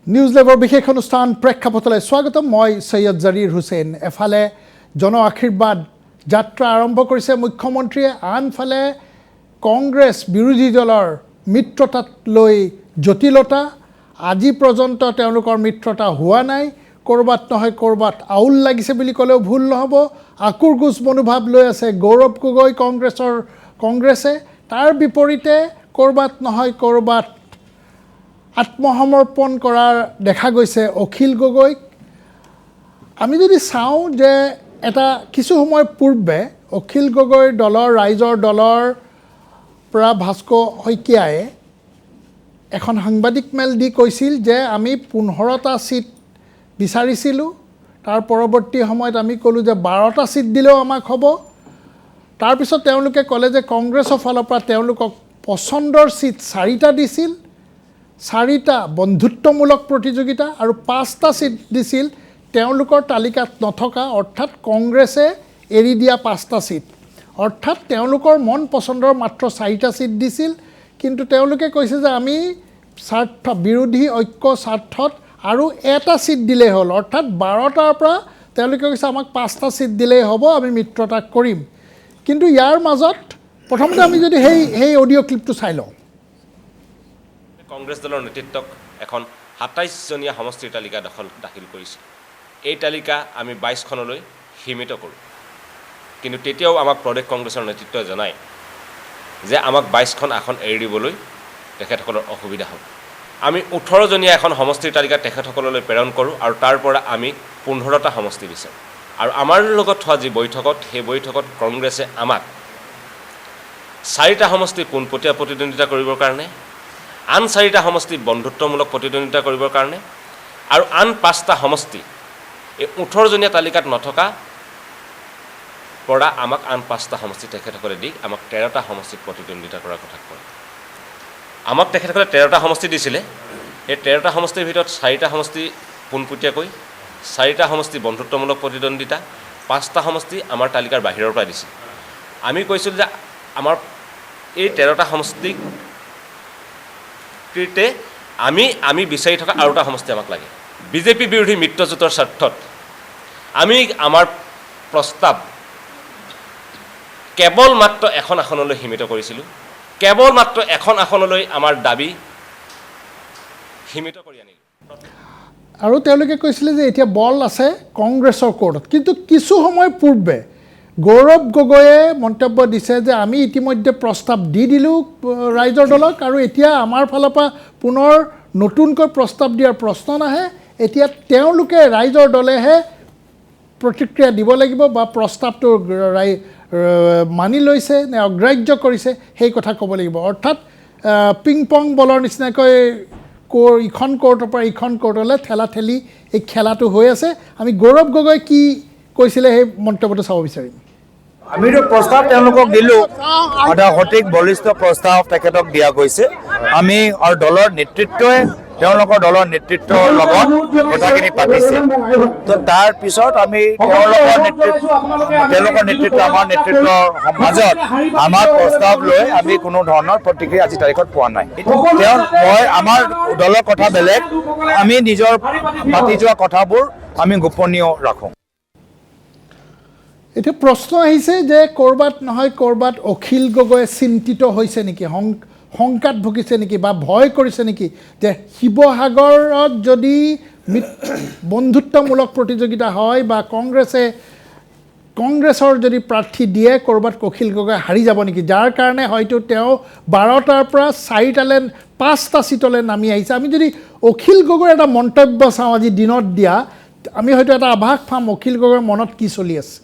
News লাইভৰ বিশেষ অনুষ্ঠান প্ৰেক্ষাপটলৈ স্বাগতম মই সৈয়দ জাৰিৰ হুছেইন এফালে জন আশীৰ্বাদ যাত্ৰা আৰম্ভ কৰিছে মুখ্যমন্ত্ৰীয়ে আনফালে কংগ্ৰেছ বিৰোধী দলৰ মিত্ৰতাত লৈ জটিলতা আজি পৰ্যন্ত তেওঁলোকৰ মিত্ৰতা হোৱা নাই কৰবাত নহয় কৰবাত আউল লাগিছে বুলি ক'লেও ভুল নহব আকুৰগুজ মনোভাৱ লৈ আছে গৌৰৱ গগৈ কংগ্ৰেছে তাৰ বিপৰীতে কৰবাত নহয় কৰবাত আত্মসমৰ্পণ কৰাৰ দেখা গৈছে অখিল গগৈক আমি যদি চাওঁ যে এটা কিছু সময় পূৰ্বে অখিল গগৈৰ দলৰ ৰাইজৰ দলৰ পৰা ভাস্কো শইকীয়াই এখন সাংবাদিক মেল দি কৈছিল যে আমি 15টা সিট বিচাৰিছিলোঁ তাৰ পৰৱৰ্তী সময়ত আমি ক'লো যে 12টা সিট দিলেও আমাক হ'ব তাৰ পিছত তেওঁলোকে ক'লে যে কংগ্ৰেছৰ ফালৰ পৰা তেওঁলোকক পছন্দৰ সিট 4টা দিছিল 4টা বন্ধুত্বমূলক প্ৰতিযোগিতা আৰু 5টা সিট দিছিল তেওঁলোকৰ তালিকাত নথকা অৰ্থাৎ কংগ্ৰেছে এৰি দিয়া 5টা সিট অৰ্থাৎ তেওঁলোকৰ মন পছন্দৰ মাত্ৰ 4টা সিট দিছিল কিন্তু তেওঁলোকে কৈছে যে আমি স্বাৰ্থ বিৰোধী ঐক্য স্বাৰ্থত আৰু এটা সিট দিলেই হ'ল অৰ্থাৎ 12টাৰ পৰা তেওঁলোকে কৈছে আমাক 5টা সিট দিলেই হ'ব আমি মিত্ৰতা কৰিম কিন্তু ইয়াৰ মাজত প্ৰথমতে আমি যদি সেই অডিঅ' ক্লিপটো চাই লওঁ কংগ্ৰেছ দলৰ নেতৃত্বক এখন 27জনীয়া সমষ্টিৰ তালিকা দাখিল কৰিছে এই তালিকা আমি 22খনলৈ সীমিত কৰোঁ কিন্তু তেতিয়াও আমাক প্ৰদেশ কংগ্ৰেছৰ নেতৃত্বই জনায় যে আমাক 22খন আসন এৰি দিবলৈ তেখেতসকলৰ অসুবিধা হ'ব আমি 18জনীয়া এখন সমষ্টিৰ তালিকা তেখেতসকললৈ প্ৰেৰণ কৰোঁ আৰু তাৰ পৰা আমি 15টা সমষ্টি বিচাৰোঁ আৰু আমাৰ লগত হোৱা যি বৈঠকত সেই বৈঠকত কংগ্ৰেছে আমাক 4টা সমষ্টি পোনপটীয়া প্ৰতিদ্বন্দ্বিতা কৰিবৰ কাৰণে আন 4টা সমষ্টি বন্ধুত্বমূলক প্ৰতিদ্বন্দ্বিতা কৰিবৰ কাৰণে আৰু আন 5টা সমষ্টি এই 18জনীয়া তালিকাত নথকা পৰা আমাক আন 5টা সমষ্টি তেখেতসকলে দি আমাক 13টা সমষ্টিত প্ৰতিদ্বন্দ্বিতা কৰাৰ কথা কয় আমাক তেখেতসকলে 13টা সমষ্টি দিছিলে এই 13টা সমষ্টিৰ ভিতৰত 4টা সমষ্টি পোনপটীয়াকৈ 4টা সমষ্টি বন্ধুত্বমূলক প্ৰতিদ্বন্দ্বিতা 5টা সমষ্টি আমাৰ তালিকাৰ বাহিৰৰ পৰা দিছিল আমি কৈছিলোঁ যে আমাৰ এই 13টা সমষ্টিক আমি বিচাৰি থকা আৰু এটা সমষ্টি আমাক লাগে বিজেপি বিৰোধী মিত্ৰজোঁটৰ স্বাৰ্থত আমি আমাৰ প্ৰস্তাৱ কেৱল মাত্ৰ এখন আসনলৈ সীমিত কৰিছিলোঁ কেৱল মাত্ৰ এখন আসনলৈ আমাৰ দাবী সীমিত কৰি আনিলোঁ আৰু তেওঁলোকে কৈছিলে যে এতিয়া বল আছে কংগ্ৰেছৰ কোৰ্টত কিন্তু কিছু সময় পূৰ্বে গৌৰৱ গগৈয়ে মন্তব্য দিছে যে আমি ইতিমধ্যে প্ৰস্তাৱ দি দিলোঁ ৰাইজৰ দলক আৰু এতিয়া আমাৰ ফালৰ পৰা পুনৰ নতুনকৈ প্ৰস্তাৱ দিয়াৰ প্ৰশ্ন নাহে এতিয়া তেওঁলোকে ৰাইজৰ দলেহে প্ৰতিক্ৰিয়া দিব লাগিব বা প্ৰস্তাৱটো মানি লৈছে নে অগ্ৰাহ্য কৰিছে সেই কথা ক'ব লাগিব অৰ্থাৎ পিং পং বলৰ নিচিনাকৈ ইখন কোৰ্টৰ পৰা ইখন কোৰ্টলৈ ঠেলা ঠেলি এই খেলাটো হৈ আছে আমি গৌৰৱ গগৈ কি কৈছিলে সেই মন্তব্যটো চাব বিচাৰিম আমিতো প্ৰস্তাৱ তেওঁলোকক দিলোঁ এটা সঠিক বলিষ্ঠ প্ৰস্তাৱ তেখেতক দিয়া গৈছে আমি আৰু দলৰ নেতৃত্বই তেওঁলোকৰ দলৰ নেতৃত্বৰ লগত কথাখিনি পাতিছে তো তাৰ পিছত আমি তেওঁলোকৰ নেতৃত্ব আমাৰ নেতৃত্বৰ মাজত আমাৰ প্ৰস্তাৱ লৈ আমি কোনো ধৰণৰ প্ৰতিক্ৰিয়া আজি তাৰিখত পোৱা নাই মই আমাৰ দলৰ কথা বেলেগ আমি নিজৰ পাতি যোৱা কথাবোৰ আমি গোপনীয় ৰাখোঁ এতিয়া প্ৰশ্ন আহিছে যে ক'ৰবাত নহয় ক'ৰবাত অখিল গগৈয়ে চিন্তিত হৈছে নেকি শংকাত ভুগিছে নেকি বা ভয় কৰিছে নেকি যে শিৱসাগৰত যদি বন্ধুত্বমূলক প্ৰতিযোগিতা হয় বা কংগ্ৰেছৰ যদি প্ৰাৰ্থী দিয়ে ক'ৰবাত অখিল গগৈ হাৰি যাব নেকি যাৰ কাৰণে হয়তো তেওঁ 12টাৰ পৰা 5টা সিটলৈ নামি আহিছে আমি যদি অখিল গগৈৰ এটা মন্তব্য চাওঁ আজি দিনত দিয়া আমি হয়তো এটা আভাস পাম অখিল গগৈৰ মনত কি চলি আছে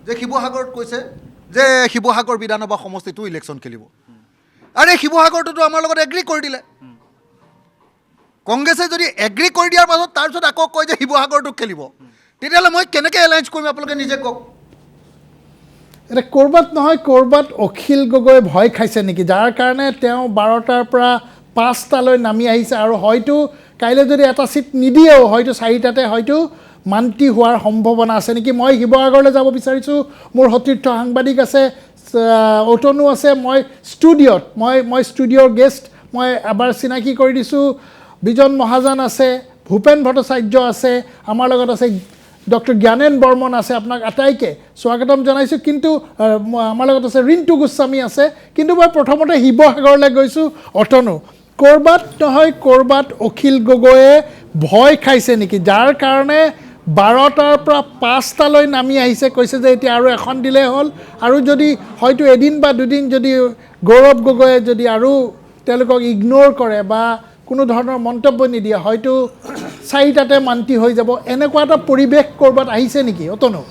যে শিৱসাগৰত কৈছে যে শিৱসাগৰ বিধানসভা সমষ্টিটো ইলেকশ্যন খেলিব আৰে শিৱসাগৰটোতো আমাৰ লগত এগ্ৰী কৰি দিলে কংগ্ৰেছে যদি এগ্ৰী কৰি দিয়াৰ পাছত তাৰপিছত আকৌ কয় যে শিৱসাগৰটোক খেলিব তেতিয়াহ'লে মই কেনেকৈ এলায়েঞ্চ কৰিম আপোনালোকে নিজে কওক এতিয়া ক'ৰবাত নহয় ক'ৰবাত অখিল গগৈ ভয় খাইছে নেকি যাৰ কাৰণে তেওঁ 12টাৰ পৰা 5টালৈ নামি আহিছে আৰু হয়তো কাইলৈ যদি এটা সিট নিদিয়েও হয়তো 4টাতে হয়তো মান্তি হোৱাৰ সম্ভাৱনা আছে নেকি মই শিৱসাগৰলৈ যাব বিচাৰিছোঁ মোৰ সতীৰ্থ সাংবাদিক আছে অটনু আছে মই ষ্টুডিঅ'ত মই ষ্টুডিঅ'ৰ গেষ্ট মই এবাৰ চিনাকি কৰি দিছোঁ বিজন মহাজন আছে ভূপেন ভট্টাচাৰ্য আছে, আমাৰ লগত আছে ডক্টৰ জ্ঞানেন বৰ্মন আছে, আপোনাক আটাইকে স্বাগতম জনাইছোঁ। কিন্তু আমাৰ লগত আছে ৰিণ্টু গোস্বামী আছে। কিন্তু মই প্ৰথমতে শিৱসাগৰলৈ গৈছোঁ। অতনু, ক'ৰবাত নহয় ক'ৰবাত অখিল গগৈয়ে ভয় খাইছে নেকি, যাৰ কাৰণে 12টাৰ পৰা 5টালৈ নামি আহিছে, কৈছে যে এতিয়া আৰু এখন দিলেই হ'ল, আৰু যদি হয়তো এদিন বা দুদিন যদি গৌৰৱ গগৈয়ে যদি আৰু তেওঁলোকক ইগন'ৰ কৰে বা কোনো ধৰণৰ মন্তব্য নিদিয়ে, হয়তো 4টাতে মান্তি হৈ যাব, এনেকুৱা এটা পৰিৱেশ ক'ৰবাত আহিছে নেকি অতনু?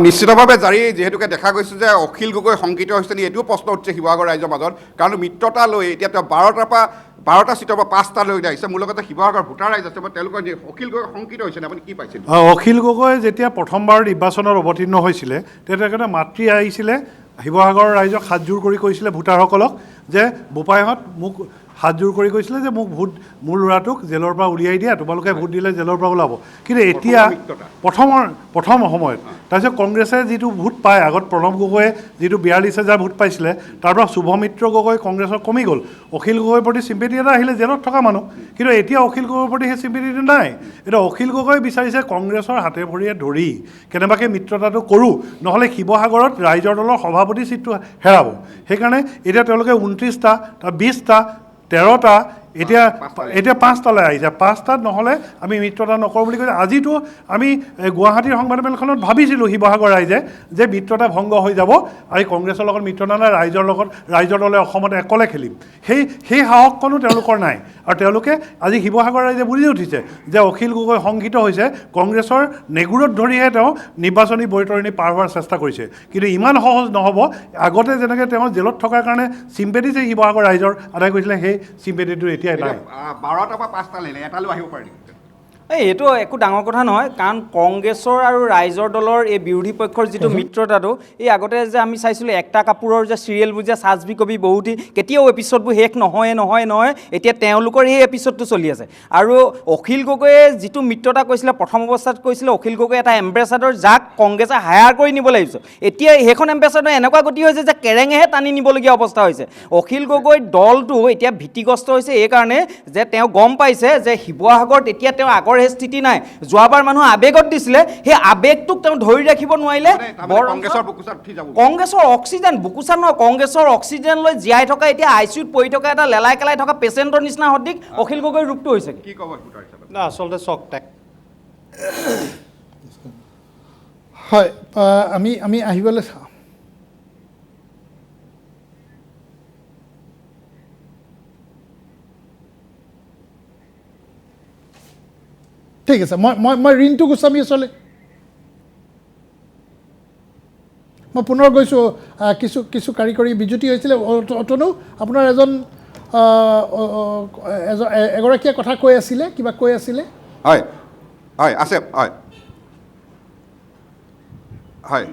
নিশ্চিতভাৱে জাৰি যিহেতুকে দেখা গৈছে যে অখিল গগৈ শংকিত হৈছে নেকি, এইটোও প্ৰশ্ন উঠিছে শিৱসাগৰ ৰাইজৰ মাজত। কাৰণ মিত্ৰতা লৈ এতিয়া তেওঁ 12টা ছিটৰ পৰা 5টালৈ আহিছে। মোৰ লগতে শিৱসাগৰ ভোটাৰ ৰাইজ আছে, তেওঁলোকৰ অখিল গগৈ শংকিত হৈছে নে, আপুনি কি পাইছে? অখিল গগৈ যেতিয়া প্ৰথমবাৰ নিৰ্বাচনত অৱতীৰ্ণ হৈছিলে, তেতিয়া তেখেতে মাতৃ আহিছিলে, শিৱসাগৰৰ ৰাইজক হাতযোৰ কৰি কৈছিলে ভোটাৰসকলক যে বোপাইহঁত মোক হাতযোৰ কৰি কৈছিলে যে মোক মোৰ ল'ৰাটোক জেলৰ পৰা উলিয়াই দিয়া, তোমালোকে ভোট দিলে জেলৰ পৰা ওলাব। কিন্তু এতিয়া প্ৰথম সময়ত তাৰপিছত কংগ্ৰেছে যিটো ভোট পায়, আগত প্ৰণৱ গগৈয়ে যিটো 42,000 ভোট পাইছিলে, তাৰ পৰা শুভমিত্ৰ গগৈ কংগ্ৰেছৰ কমি গ'ল। অখিল গগৈৰ প্ৰতি চিম্পেথি এটা আহিলে, জেলত থকা মানুহ। কিন্তু এতিয়া অখিল গগৈৰ প্ৰতি সেই চিম্পেথিটো নাই। এতিয়া অখিল গগৈ বিচাৰিছে কংগ্ৰেছৰ হাতে ভৰিয়ে ধৰি কেনেবাকৈ মিত্ৰতাটো কৰোঁ, নহ'লে শিৱসাগৰত ৰাইজৰ দলৰ সভাপতি ছিটটো হেৰাব। সেইকাৰণে এতিয়া তেওঁলোকে 29টা, 20টা, 13টা, এতিয়া 5টালৈ আহিছে। 5টাত নহ'লে আমি মিত্ৰতা নকৰোঁ বুলি কৈছে। আজিতো আমি গুৱাহাটীৰ সংবাদমেলখনত ভাবিছিলোঁ শিৱসাগৰ ৰাইজে যে মিত্ৰতা ভংগ হৈ যাব, আমি কংগ্ৰেছৰ লগত মিত্ৰতা নাই, ৰাইজৰ দলে অসমত একলে খেলিম। সেই সাহসকনো তেওঁলোকৰ নাই। আৰু তেওঁলোকে আজি শিৱসাগৰ ৰাইজে বুজি উঠিছে যে অখিল গগৈ শংকিত হৈছে, কংগ্ৰেছৰ নেগুৰত ধৰিহে তেওঁ নিৰ্বাচনী বৈতৰণি পাৰ হোৱাৰ চেষ্টা কৰিছে। কিন্তু ইমান সহজ নহ'ব। আগতে যেনেকৈ তেওঁ জেলত থকাৰ কাৰণে চিম্পেথি যে শিৱসাগৰ ৰাইজৰ আদায় কৰিছিলে, সেই চিম্পেথিটো এতিয়া নাই। 12টাৰ পৰা 5টালৈ এটালৈ আহিব পাৰি। এইটো একো ডাঙৰ কথা নহয়, কাৰণ কংগ্ৰেছৰ আৰু ৰাইজৰ দলৰ এই বিৰোধী পক্ষৰ যিটো মিত্ৰতাটো, এই আগতে যে আমি চাইছিলোঁ একটা কাপোৰৰ যে চিৰিয়েলবোৰ যে সাজবি কবি বহুতি, কেতিয়াও এপিছডবোৰ শেষ নহয়। এতিয়া তেওঁলোকৰ এই এপিছডটো চলি আছে। আৰু অখিল গগৈয়ে যিটো মিত্ৰতা কৈছিলে, প্ৰথম অৱস্থাত কৈছিলে অখিল গগৈ এটা এম্বেচাডৰ যাক কংগ্ৰেছে হায়াৰ কৰি নিব লাগিব। এতিয়া সেইখন এম্বেচাডৰ এনেকুৱা গতি হৈছে যে কেৰেঙেহে টানি নিবলগীয়া অৱস্থা হৈছে। অখিল গগৈৰ দলটো এতিয়া ভীতিগ্ৰস্ত হৈছে এইকাৰণে যে তেওঁ গম পাইছে যে শিৱসাগৰত এতিয়া তেওঁ আগৰ সেই স্থিতি নাই। যোৱাবাৰ মানুহ আৱেগত দিছিলে, সেই আৱেগটোক তেওঁ ধৰি ৰাখিব নোৱাৰিলে। কংগ্ৰেছৰ অক্সিজেন, বুকুচাত নহয়, কংগ্ৰেছৰ অক্সিজেন লৈ জীয়াই থকা, এতিয়া ICUত পৰি থকা এটা লেলাই কেলাই থকা পেচেণ্টৰ নিচিনা সদৃশ অখিল গগৈৰ ৰূপটো হৈছে। কি ক'ব না, আচলতে চক টেক হয়, আমি আহিবলৈ চাওঁ। ঠিক আছে, মই ৰিণ্টু গোস্বামী ওচৰলৈ মই পুনৰ গৈছোঁ। কিছু কাৰিকৰী বিজুতি হৈছিলে। অতনু, আপোনাৰ এগৰাকীয়ে কথা কৈ আছিলে, কিবা কৈ আছিলে। হয় আছে, হয়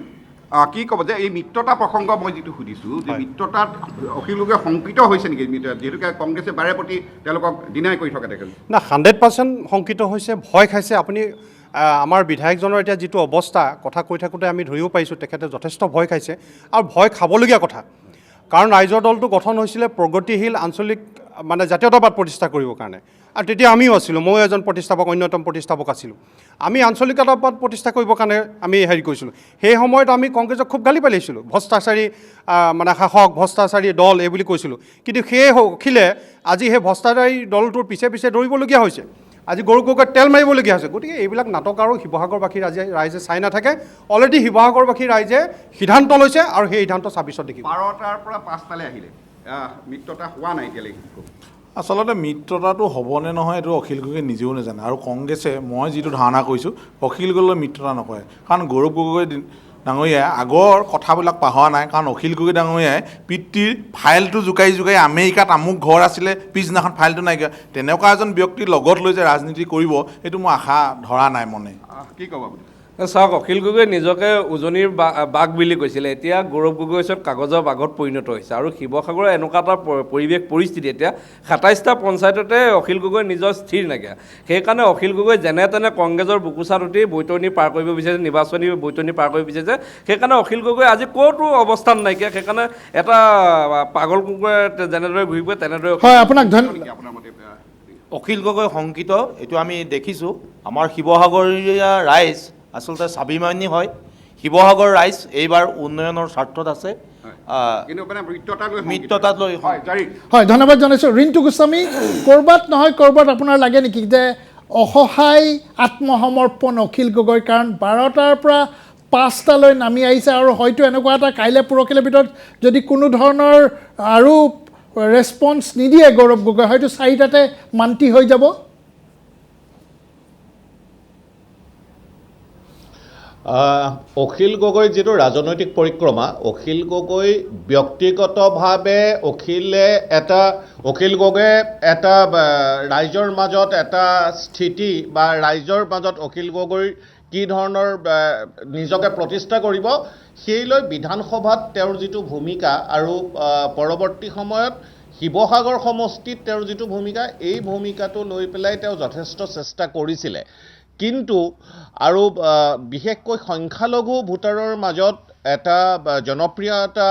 কি ক'ব যে এই মিত্ৰতা প্ৰসংগ মই যিটো সুধিছোঁ, যে মিত্ৰতাত অখিল গগৈ শংকিত হৈছে নেকি, যিহেতুকে কংগ্ৰেছে বাৰে প্ৰতি তেওঁলোকক ডিনাই কৰি থকা দেখে? না, 100% শংকিত হৈছে, ভয় খাইছে। আপুনি আমাৰ বিধায়কজনৰ এতিয়া যিটো অৱস্থা, কথা কৈ থাকোঁতে আমি ধৰিব পাৰিছোঁ তেখেতে যথেষ্ট ভয় খাইছে, আৰু ভয় খাবলগীয়া কথা। কাৰণ ৰাইজৰ দলটো গঠন হৈছিলে প্ৰগতিশীল আঞ্চলিক জাতীয়তাবাদ প্ৰতিষ্ঠা কৰিবৰ কাৰণে, আৰু তেতিয়া আমিও আছিলোঁ, ময়ো এজন অন্যতম প্ৰতিষ্ঠাপক আছিলোঁ। আমি আঞ্চলিকতাবাদ প্ৰতিষ্ঠা কৰিবৰ কাৰণে আমি কৰিছিলোঁ। সেই সময়ত আমি কংগ্ৰেছক খুব গালি পাৰিছিলোঁ, ভ্ৰষ্টাচাৰী শাসক, ভ্ৰষ্টাচাৰী দল এই বুলি কৈছিলোঁ। কিন্তু সেই অখিলে আজি সেই ভ্ৰষ্টাচাৰী দলটোৰ পিছে দৌৰিবলগীয়া হৈছে। আজি গৌৰৱ গগৈক তেল মাৰিবলগীয়া হৈছে। গতিকে এইবিলাক নাটক আৰু শিৱসাগৰবাসীৰ ৰাইজে চাই নাথাকে। অলৰেডি শিৱসাগৰবাসীৰ ৰাইজে সিদ্ধান্ত লৈছে, আৰু সেই সিদ্ধান্ত 26ত দেখিব। 12টাৰ পৰা 5টালৈ আহিলে মিত্ৰতা হোৱা নাই এতিয়ালৈকে। আচলতে মিত্ৰতাটো হ'বনে নহয় এইটো অখিল গগৈ নিজেও নাজানে। আৰু কংগ্ৰেছে, মই যিটো ধাৰণা কৰিছোঁ, অখিল গগৈ মিত্ৰতা নকৰে। কাৰণ গৌৰৱ গগৈ ডাঙৰীয়াই আগৰ কথাবিলাক পাহৰা নাই। কাৰণ অখিল গগৈ ডাঙৰীয়াই পিতৃৰ ফাইলটো জোকাৰি আমেৰিকাত আমুক ঘৰ আছিলে, পিছদিনাখন ফাইলটো নাইকিয়া, তেনেকুৱা এজন ব্যক্তিৰ লগত লৈ যে ৰাজনীতি কৰিব, এইটো মই আশা ধৰা নাই মনে। কি ক'ব? চাওক, অখিল গগৈ নিজকে উজনিৰ বাঘ বুলি কৈছিলে, এতিয়া গৌৰৱ গগৈ ওচৰত কাগজৰ বাঘত পৰিণত হৈছে। আৰু শিৱসাগৰৰ এনেকুৱা এটা পৰিৱেশ পৰিস্থিতি এতিয়া ২৭টা পঞ্চায়ততে অখিল গগৈ নিজৰ স্থিৰ নাইকিয়া। সেইকাৰণে অখিল গগৈ যেনে তেনে কংগ্ৰেছৰ বুকুচাত উঠি বৈতৰণি পাৰ কৰিব বিচাৰিছে, নিৰ্বাচনী বৈতৰণি পাৰ কৰিব বিচাৰিছে। সেইকাৰণে অখিল গগৈ আজি ক'তো অৱস্থান নাইকিয়া। সেইকাৰণে এটা পাগল কুকুৰে যেনেদৰে ঘূৰি ফুৰে তেনেদৰে হয়, আপোনাক ধন্যবাদ। আপোনাৰ মতে অখিল গগৈ শংকিত, এইটো আমি দেখিছোঁ। আমাৰ শিৱসাগৰীয়া ৰাইজ আচলতে স্বাভিমানী হয়। শিৱসাগৰ ৰাইজ এইবাৰ উন্নয়নৰ স্বাৰ্থত আছে, কিন্তু মানে মিত্ৰতাত লৈ। হয়, ধন্যবাদ জনাইছোঁ। ৰিণ্টু গোস্বামী, ক'ৰবাত নহয় ক'ৰবাত আপোনাৰ লাগে নেকি যে অসহায় আত্মসমৰ্পণ অখিল গগৈ? কাৰণ 12টাৰ পৰা 5টালৈ নামি আহিছে আৰু হয়তো এনেকুৱা এটা কাইলৈ পৰহিলৈৰ ভিতৰত যদি কোনো ধৰণৰ আৰু ৰেছপন্স নিদিয়ে গৌৰৱ গগৈ, হয়তো 4টাতে মান্তি হৈ যাব। অখিল গগৈ যিটো ৰাজনৈতিক পৰিক্ৰমা, অখিল গগৈ ব্যক্তিগতভাৱে অখিল গগৈয়ে এটা ৰাইজৰ মাজত এটা স্থিতি বা ৰাইজৰ মাজত অখিল গগৈৰ কি ধৰণৰ নিজকে প্ৰতিষ্ঠা কৰিব, সেই লৈ বিধানসভাত তেওঁৰ যিটো ভূমিকা আৰু পৰৱৰ্তী সময়ত শিৱসাগৰ সমষ্টিত তেওঁৰ যিটো ভূমিকা, এই ভূমিকাটো লৈ পেলাই তেওঁ যথেষ্ট চেষ্টা কৰিছিলে। কিন্তু আৰু বিশেষকৈ সংখ্যালঘু ভোটাৰৰ মাজত এটা জনপ্ৰিয়তা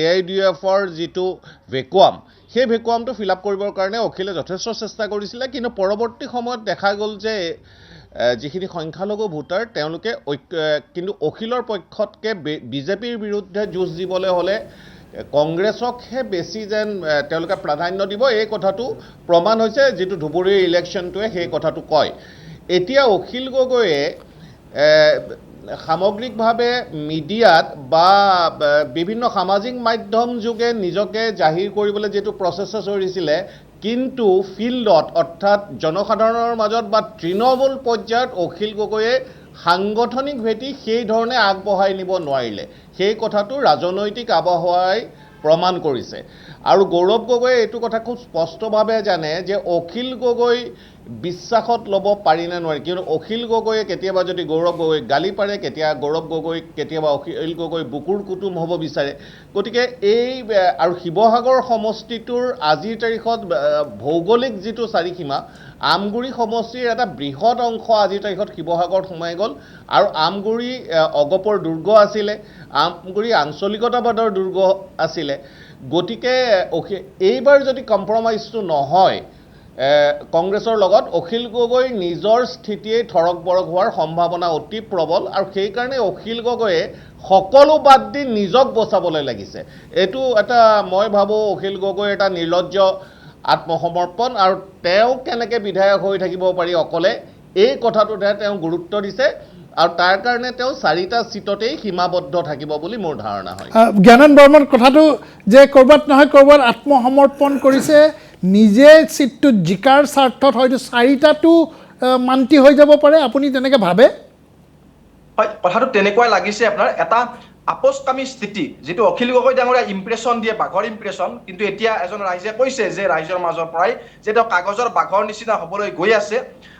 AIUDFৰ যিটো ভেকুৱাম, সেই ভেকুৱামটো ফিল আপ কৰিবৰ কাৰণে অখিলে যথেষ্ট চেষ্টা কৰিছিলে। কিন্তু পৰৱৰ্তী সময়ত দেখা গ'ল যে যিখিনি সংখ্যালঘু ভোটাৰ তেওঁলোকে কিন্তু অখিলৰ পক্ষতকৈ বিজেপিৰ বিৰুদ্ধে যুঁজ দিবলৈ হ'লে কংগ্ৰেছকহে বেছি যেন তেওঁলোকে প্ৰাধান্য দিব, এই কথাটো প্ৰমাণ হৈছে। যিটো ধুবুৰীৰ ইলেকশ্যনটোৱে সেই কথাটো কয়। এতিয়া অখিল গগৈয়ে সামগ্ৰিকভাৱে মিডিয়াত বা বিভিন্ন সামাজিক মাধ্যম যোগে নিজকে জাহিৰ কৰিবলৈ যিটো প্ৰচেষ্টা চলিছিলে, কিন্তু ফিল্ডত অৰ্থাৎ জনসাধাৰণৰ মাজত বা তৃণমূল পৰ্যায়ত অখিল গগৈয়ে সাংগঠনিক ভেটি সেই ধৰণে আগবঢ়াই নিব নোৱাৰিলে। সেই কথাটো ৰাজনৈতিক আবহাৱাই প্ৰমাণ কৰিছে। আৰু গৌৰৱ গগৈয়ে এইটো কথা খুব স্পষ্টভাৱে জানে যে অখিল গগৈ বিশ্বাসত ল'ব পাৰি নে নোৱাৰি। কিন্তু অখিল গগৈয়ে কেতিয়াবা যদি গৌৰৱ গগৈক গালি পাৰে, গৌৰৱ গগৈক কেতিয়াবা অখিল গগৈ বুকুৰ কুটুম হ'ব বিচাৰে। গতিকে আৰু শিৱসাগৰ সমষ্টিটোৰ আজিৰ তাৰিখত ভৌগোলিক যিটো চাৰিসীমা, আমগুৰি সমষ্টিৰ এটা বৃহৎ অংশ আজিৰ তাৰিখত শিৱসাগৰত সোমাই গ'ল। আৰু আমগুৰি অগপৰ দুৰ্গ আছিলে, আমগুৰি আঞ্চলিকতাবাদৰ দুৰ্গ আছিলে। গতিকে এইবাৰ যদি কম্প্ৰমাইজটো নহয় কংগ্ৰেছৰ লগত, অখিল গগৈ নিজৰ স্থিতিয়েই থৰক বৰক হোৱাৰ সম্ভাৱনা অতি প্ৰবল। আৰু সেইকাৰণে অখিল গগৈয়ে সকলো বাদ দি নিজক বচাবলৈ লাগিছে। এইটো এটা মই ভাবোঁ অখিল গগৈৰ এটা নিৰ্লজ্জ আত্মসমৰ্পণ। আৰু তেওঁ কেনেকৈ বিধায়ক হৈ থাকিব পাৰি অকলে, এই কথাটোতহে তেওঁ গুৰুত্ব দিছে। আৰু তাৰ কাৰণে তেওঁ 4টা ছিটতেই সীমাবদ্ধ থাকিব বুলি মোৰ ধাৰণা হয়। জ্ঞানন বৰ্মন, কথাটো যে ক'ৰবাত নহয় ক'ৰবাত আত্মসমৰ্পণ কৰিছে, নিজে ছিটটোত জিকাৰ স্বাৰ্থত হয়তো 4টাতো মান্তি হৈ যাব পাৰে, আপুনি তেনেকৈ ভাবে? হয়, কথাটো তেনেকুৱাই লাগিছে। আপোনাৰ এটা আপোচকামী স্থিতি, যিটো অখিল গগৈ ডাঙৰীয়া ইম্প্ৰেশ্যন দিয়ে, বাঘৰ ইম্প্ৰেশ্যন। কিন্তু এতিয়া এজন ৰাইজে কৈছে যে ৰাইজৰ মাজৰ পৰাই যে তেওঁ কাগজৰ বাঘৰ নিচিনা হ'বলৈ গৈ আছে।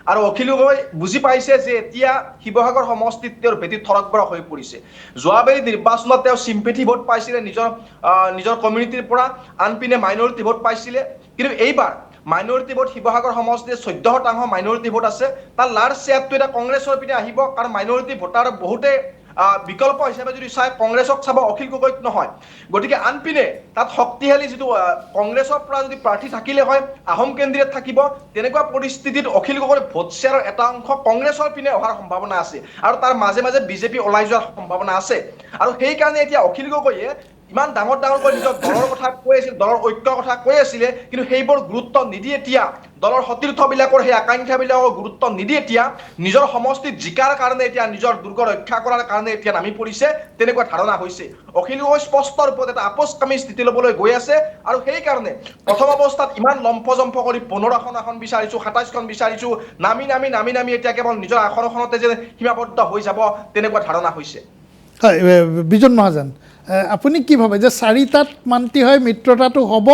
আৰু অখিল গগৈ বুজি পাইছে যে এতিয়া শিৱসাগৰ সমষ্টিত তেওঁৰ ভেটি থৰক বৰক হৈ পৰিছে। যোৱাবাৰী নিৰ্বাচনত তেওঁ চিম্পেথি ভোট পাইছিলে নিজৰ কমিউনিটিৰ পৰা, আনপিনে মাইনৰিটি ভোট পাইছিলে। কিন্তু এইবাৰ মাইনৰিটি ভোট শিৱসাগৰ সমষ্টিত 14% মাইনৰিটি ভোট আছে। তাৰ লাৰ্জ শ্বেয়াৰটো এতিয়া কংগ্ৰেছৰ পিনে আহিব, কাৰণ মাইনৰিটি ভোটাৰ বহুতে বিকল্প হিচাপে যদি চাই কংগ্ৰেছক চাব, অখিল গগৈক নহয়। গতিকে আনপিনে তাত শক্তিশালী যিটো কংগ্ৰেছৰ পৰা যদি প্ৰাৰ্থী থাকিলে হয়, আহোম কেন্দ্ৰীয়ত থাকিব, তেনেকুৱা পৰিস্থিতিত অখিল গগৈৰ ভোট শ্বেয়াৰৰ এটা অংশ কংগ্ৰেছৰ পিনে অহাৰ সম্ভাৱনা আছে। আৰু তাৰ মাজে মাজে বিজেপি ওলাই যোৱাৰ সম্ভাৱনা আছে। আৰু সেইকাৰণে এতিয়া অখিল গগৈয়ে ইমান ডাঙৰকৈ নিজৰ দলৰ কথা কৈ আছিল, দলৰ ঐক্যৰ কথা কৈ আছিলে, কিন্তু সেইবোৰ গুৰুত্ব নিদি এতিয়া দলৰ সতীৰ্থবিলাকৰ সেই আকাংক্ষাবিলাকৰ গুৰুত্ব নিদি এতিয়া নিজৰ সমষ্টিত জিকাৰ কাৰণে, এতিয়া নিজৰ দুৰ্গ ৰক্ষা কৰাৰ কাৰণে এতিয়া নামি পৰিছে, তেনেকুৱা ধাৰণা হৈছে। অখিল গগৈ স্পষ্ট ৰূপত এটা আপোচকামী স্থিতি ল'বলৈ গৈ আছে। আৰু সেইকাৰণে প্ৰথম অৱস্থাত ইমান লম্ফজম্ফ কৰি 15খন আসন বিচাৰিছোঁ, 27খন বিচাৰিছোঁ, নামি এতিয়া কেৱল নিজৰ আসনখনতে যে সীমাবদ্ধ হৈ যাব, তেনেকুৱা ধাৰণা হৈছে। হয়, বিজন মহাজন, আপুনি কি ভাবে যে 4টাত মান্তি হয় মিত্ৰতাটো হ'ব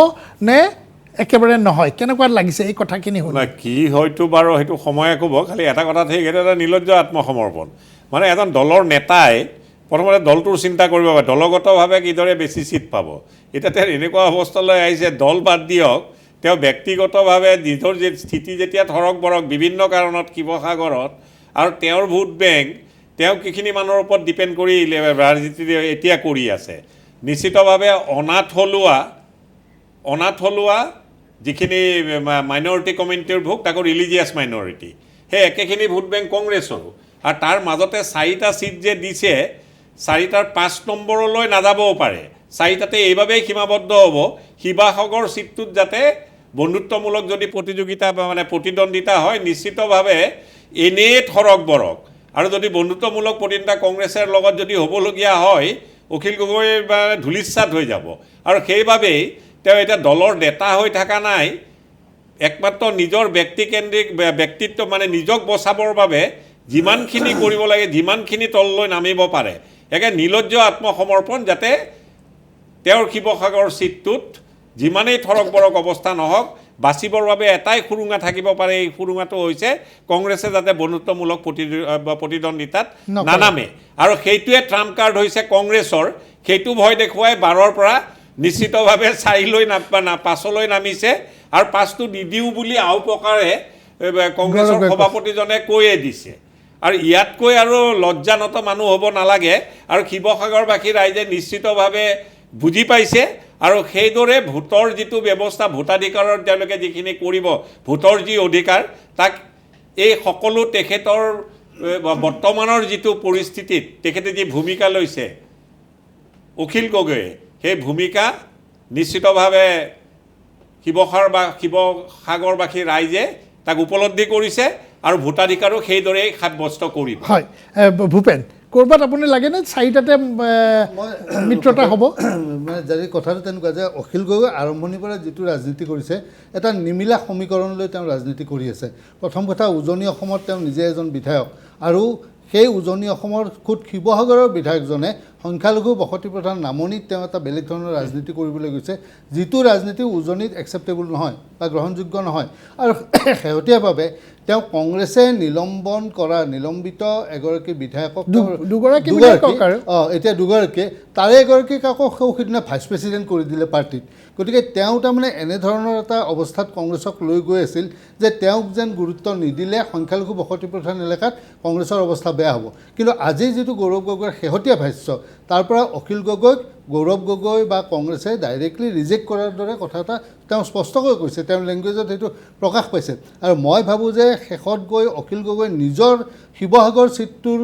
নে একেবাৰে নহয়? কেনেকুৱা লাগিছে এই কথাখিনি শুনি? কি হয়তো বাৰু সেইটো সময়ে ক'ব। খালি এটা কথা ঠিক, সেইটো এটা নিৰ্লজ্জ আত্মসমৰ্পণ। মানে এজন দলৰ নেতাই প্ৰথমতে দলটোৰ চিন্তা কৰিব পাৰে দলগতভাৱে কিদৰে বেছি চিট পাব এতিয়া তেওঁ এনেকুৱা অৱস্থালৈ আহিছে দল বাদ দিয়ক তেওঁ ব্যক্তিগতভাৱে নিজৰ যে স্থিতি যেতিয়া ধৰক বৰক বিভিন্ন কাৰণত শিৱসাগৰত আৰু তেওঁৰ ভোট বেংক তেওঁ কিখিনি মানুহৰ ওপৰত ডিপেণ্ড কৰি ৰাজনীতি এতিয়া কৰি আছে নিশ্চিতভাৱে অনাথ থলুৱা যিখিনি মাইনৰিটি কমিউনিটিৰ ভোট তাকো ৰিলিজিয়াছ মাইনৰিটি সেই একেখিনি ভোট বেংক কংগ্ৰেছৰো আৰু তাৰ মাজতে 4টা ছিট যে দিছে 4টাৰ 5 নম্বৰলৈ নাযাবও পাৰে 4টাতে এইবাবেই সীমাবদ্ধ হ'ব শিৱসাগৰ ছিটটোত যাতে বন্ধুত্বমূলক যদি প্ৰতিযোগিতা মানে প্ৰতিদ্বন্দ্বিতা হয় নিশ্চিতভাৱে এনেই থৰক বৰক আৰু যদি বন্ধুত্বমূলক প্ৰতিদ্বন্দ্বিতা কংগ্ৰেছৰ লগত যদি হ'বলগীয়া হয় অখিল গগৈ ধূলিসাৎ হৈ যাব আৰু সেইবাবেই তেওঁ এতিয়া দলৰ নেতা হৈ থকা নাই একমাত্ৰ নিজৰ ব্যক্তিকেন্দ্ৰিক ব্যক্তিত্ব মানে নিজক বচাবৰ বাবে যিমানখিনি কৰিব লাগে যিমানখিনি তললৈ নামিব পাৰে একে নিলজ্জ আত্মসমৰ্পণ যাতে তেওঁৰ শিৱসাগৰ ছিটটোত যিমানেই থৰক বৰক অৱস্থা নহওক বাচিবৰ বাবে এটাই সুৰুঙা থাকিব পাৰে এই সুৰুঙাটো হৈছে কংগ্ৰেছে যাতে বন্ধুত্বমূলক প্ৰতিদ্বন্দ্বিতাত নানামে আৰু সেইটোৱে ট্ৰাম্প কাৰ্ড হৈছে কংগ্ৰেছৰ সেইটো ভয় দেখুৱাই 12ৰ পৰা নিশ্চিতভাৱে 4লৈ 5লৈ নামিছে আৰু 5টো নিদিওঁ বুলি আও প্ৰকাৰে কংগ্ৰেছৰ সভাপতিজনে কৈয়ে দিছে আৰু ইয়াতকৈ আৰু লজ্জানত মানুহ হ'ব নালাগে আৰু শিৱসাগৰবাসী ৰাইজে নিশ্চিতভাৱে বুজি পাইছে আৰু সেইদৰে ভোটৰ যিটো ব্যৱস্থা ভোটাধিকাৰৰ তেওঁলোকে যিখিনি কৰিব ভোটৰ যি অধিকাৰ তাক এই সকলো তেখেতৰ বৰ্তমানৰ যিটো পৰিস্থিতিত তেখেতে যি ভূমিকা লৈছে অখিল গগৈয়ে সেই ভূমিকা নিশ্চিতভাৱে শিৱসাগৰবাসী ৰাইজে তাক উপলব্ধি কৰিছে আৰু ভোটাধিকাৰো সেইদৰেই সাব্যস্ত কৰিব হয় ভূপেন ক'ৰবাত আপুনি লাগেনে 4টাতে মিত্ৰতা হ'ব মানে যদি কথাটো তেনেকুৱা যে অখিল গগৈ আৰম্ভণিৰ পৰা যিটো ৰাজনীতি কৰিছে এটা নিমিলা সমীকৰণলৈ তেওঁ ৰাজনীতি কৰি আছে প্ৰথম কথা উজনি অসমত তেওঁ নিজে এজন বিধায়ক আৰু সেই উজনি অসমৰ খুদ শিৱসাগৰৰ বিধায়কজনে সংখ্যালঘু বসতি প্ৰধান নামনিত তেওঁ এটা বেলেগ ধৰণৰ ৰাজনীতি কৰিবলৈ গৈছে যিটো ৰাজনীতি উজনিত একচেপ্টেবল নহয় বা গ্ৰহণযোগ্য নহয় আৰু শেহতীয়াভাৱে তেওঁ কংগ্ৰেছে নিলম্বিত এগৰাকী বিধায়কক এতিয়া দুগৰাকী তাৰে এগৰাকীক আকৌ সিদিনা ভাইচ প্ৰেচিডেণ্ট কৰি দিলে পাৰ্টিত গতিকে তেওঁ তাৰমানে এনেধৰণৰ এটা অৱস্থাত কংগ্ৰেছক লৈ গৈ আছিল যে তেওঁক যেন গুৰুত্ব নিদিলে সংখ্যালঘু বসতি প্ৰধান এলেকাত কংগ্ৰেছৰ অৱস্থা বেয়া হ'ব কিন্তু আজি যিটো গৌৰৱ গগৈৰ শেহতীয়া ভাষ্য তাৰ পৰা অখিল গগৈক গৌৰৱ গগৈ বা কংগ্ৰেছে ডাইৰেক্টলি ৰিজেক্ট কৰাৰ দৰে কথা এটা তেওঁ স্পষ্টকৈ কৈছে তেওঁৰ লেংগুৱেজত সেইটো প্ৰকাশ পাইছে আৰু মই ভাবোঁ যে শেষত গৈ অখিল গগৈ নিজৰ শিৱসাগৰ ছিটটোৰ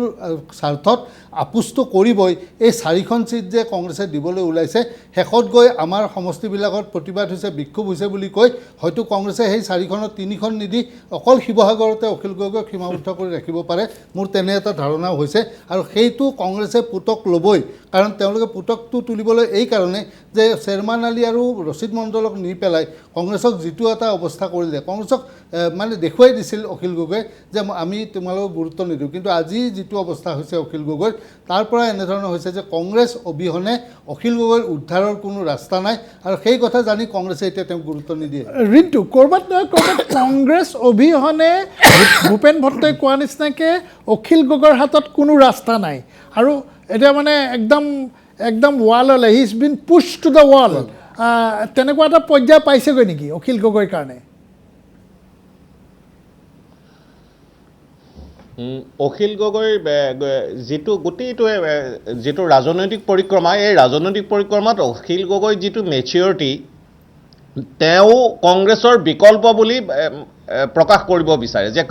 স্বাৰ্থত আপোচটো কৰিবই এই 4খন ছিট যে কংগ্ৰেছে দিবলৈ ওলাইছে শেষত গৈ আমাৰ সমষ্টিবিলাকত প্ৰতিবাদ হৈছে বিক্ষোভ হৈছে বুলি কৈ হয়তো কংগ্ৰেছে সেই 4খনত 3খন নিদি অকল শিৱসাগৰতে অখিল গগৈক সীমাবদ্ধ কৰি ৰাখিব পাৰে মোৰ তেনে এটা ধাৰণাও হৈছে আৰু সেইটো কংগ্ৰেছে পুতক ল'বই কাৰণ তেওঁলোকে পুতকটো তুলিবলৈ এই কাৰণে যে চেয়াৰমান আলী আৰু ৰচিদ মণ্ডলক নি পেলাই কংগ্ৰেছক যিটো এটা অৱস্থা কৰিলে কংগ্ৰেছক মানে দেখুৱাই দিছিল অখিল গগৈ যে আমি তোমালোকক গুৰুত্ব নিদিওঁ কিন্তু আজি যিটো অৱস্থা হৈছে অখিল গগৈৰ তাৰ পৰা এনেধৰণৰ হৈছে যে কংগ্ৰেছ অবিহনে অখিল গগৈৰ উদ্ধাৰৰ কোনো ৰাস্তা নাই আৰু সেই কথা জানি কংগ্ৰেছে এতিয়া তেওঁক গুৰুত্ব নিদিয়ে ৰিণ্টু ক'ৰবাত নহয় ক'ৰবাত কংগ্ৰেছ অবিহনে ভূপেন ভট্টই কোৱা নিচিনাকৈ অখিল গগৈৰ হাতত কোনো ৰাস্তা নাই আৰু এতিয়া মানে একদম ৱাললৈ he is been push to the wall তেনেকুৱা এটা পৰ্যায় পাইছেগৈ নেকি অখিল গগৈৰ কাৰণে অখিল গগৈৰ যিটো গোটেইটোৱে যিটো ৰাজনৈতিক পৰিক্ৰমা এই ৰাজনৈতিক পৰিক্ৰমাত অখিল গগৈ যিটো মেচিয়ৰিটি তেওঁ কংগ্ৰেছৰ বিকল্প বুলি প্ৰকাশ কৰিব বিচাৰে যে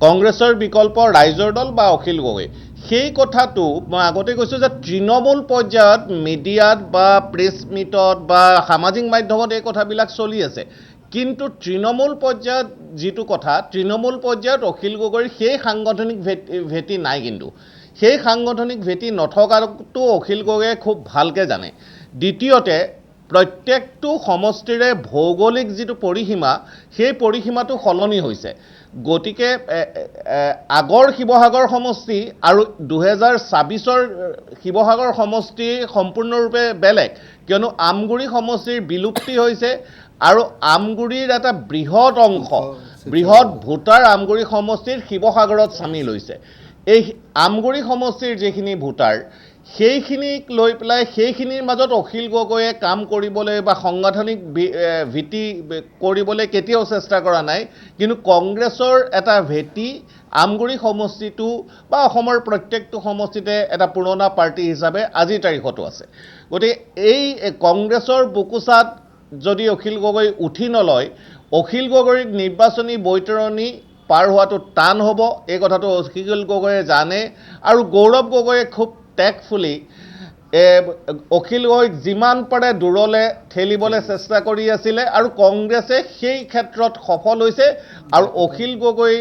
কংগ্ৰেছৰ বিকল্প ৰাইজৰ দল বা অখিল গগৈ সেই কথাটো মই আগতে কৈছোঁ যে তৃণমূল পৰ্যায়ত মিডিয়াত বা প্ৰেছ মিটত বা সামাজিক মাধ্যমত এই কথাবিলাক চলি আছে কিন্তু তৃণমূল পৰ্যায়ত যিটো কথা তৃণমূল পৰ্যায়ত অখিল গগৈৰ সেই সাংগঠনিক ভেটি নাই কিন্তু সেই সাংগঠনিক ভেটি নথকাটো অখিল গগৈয়ে খুব ভালকৈ জানে দ্বিতীয়তে প্ৰত্যেকটো সমষ্টিৰে ভৌগোলিক যিটো পৰিসীমা সেই পৰিসীমাটো সলনি হৈছে গতিকে আগৰ শিৱসাগৰ সমষ্টি আৰু 2026ৰ শিৱসাগৰ সমষ্টি সম্পূৰ্ণৰূপে বেলেগ কিয়নো আমগুৰি সমষ্টিৰ বিলুপ্তি হৈছে আৰু আমগুৰিৰ এটা বৃহৎ অংশ বৃহৎ ভোটাৰ আমগুৰি সমষ্টিৰ শিৱসাগৰত চামিল হৈছে এই আমগুৰি সমষ্টিৰ যিখিনি ভোটাৰ সেইখিনিক লৈ পেলাই সেইখিনিৰ মাজত অখিল গগৈয়ে কাম কৰিবলৈ বা সাংগঠনিক ভেটি কৰিবলৈ কেতিয়াও চেষ্টা কৰা নাই কিন্তু কংগ্ৰেছৰ এটা ভেটি আমগুৰি সমষ্টিটো বা অসমৰ প্ৰত্যেকটো সমষ্টিতে এটা পুৰণা পাৰ্টি হিচাপে আজিৰ তাৰিখতো আছে গতিকে এই কংগ্ৰেছৰ বুকুচাত যদি অখিল গগৈ উঠি নলয় অখিল গগৈৰ নিৰ্বাচনী বৈতৰণি পাৰ হোৱাটো টান হ'ব এই কথাটো অখিল গগৈয়ে জানে আৰু গৌৰৱ গগৈয়ে খুব টেকফুলি অখিল গগৈক যিমান পাৰে দূৰলৈ ঠেলিবলৈ চেষ্টা কৰি আছিলে আৰু কংগ্ৰেছে সেই ক্ষেত্ৰত সফল হৈছে আৰু অখিল গগৈ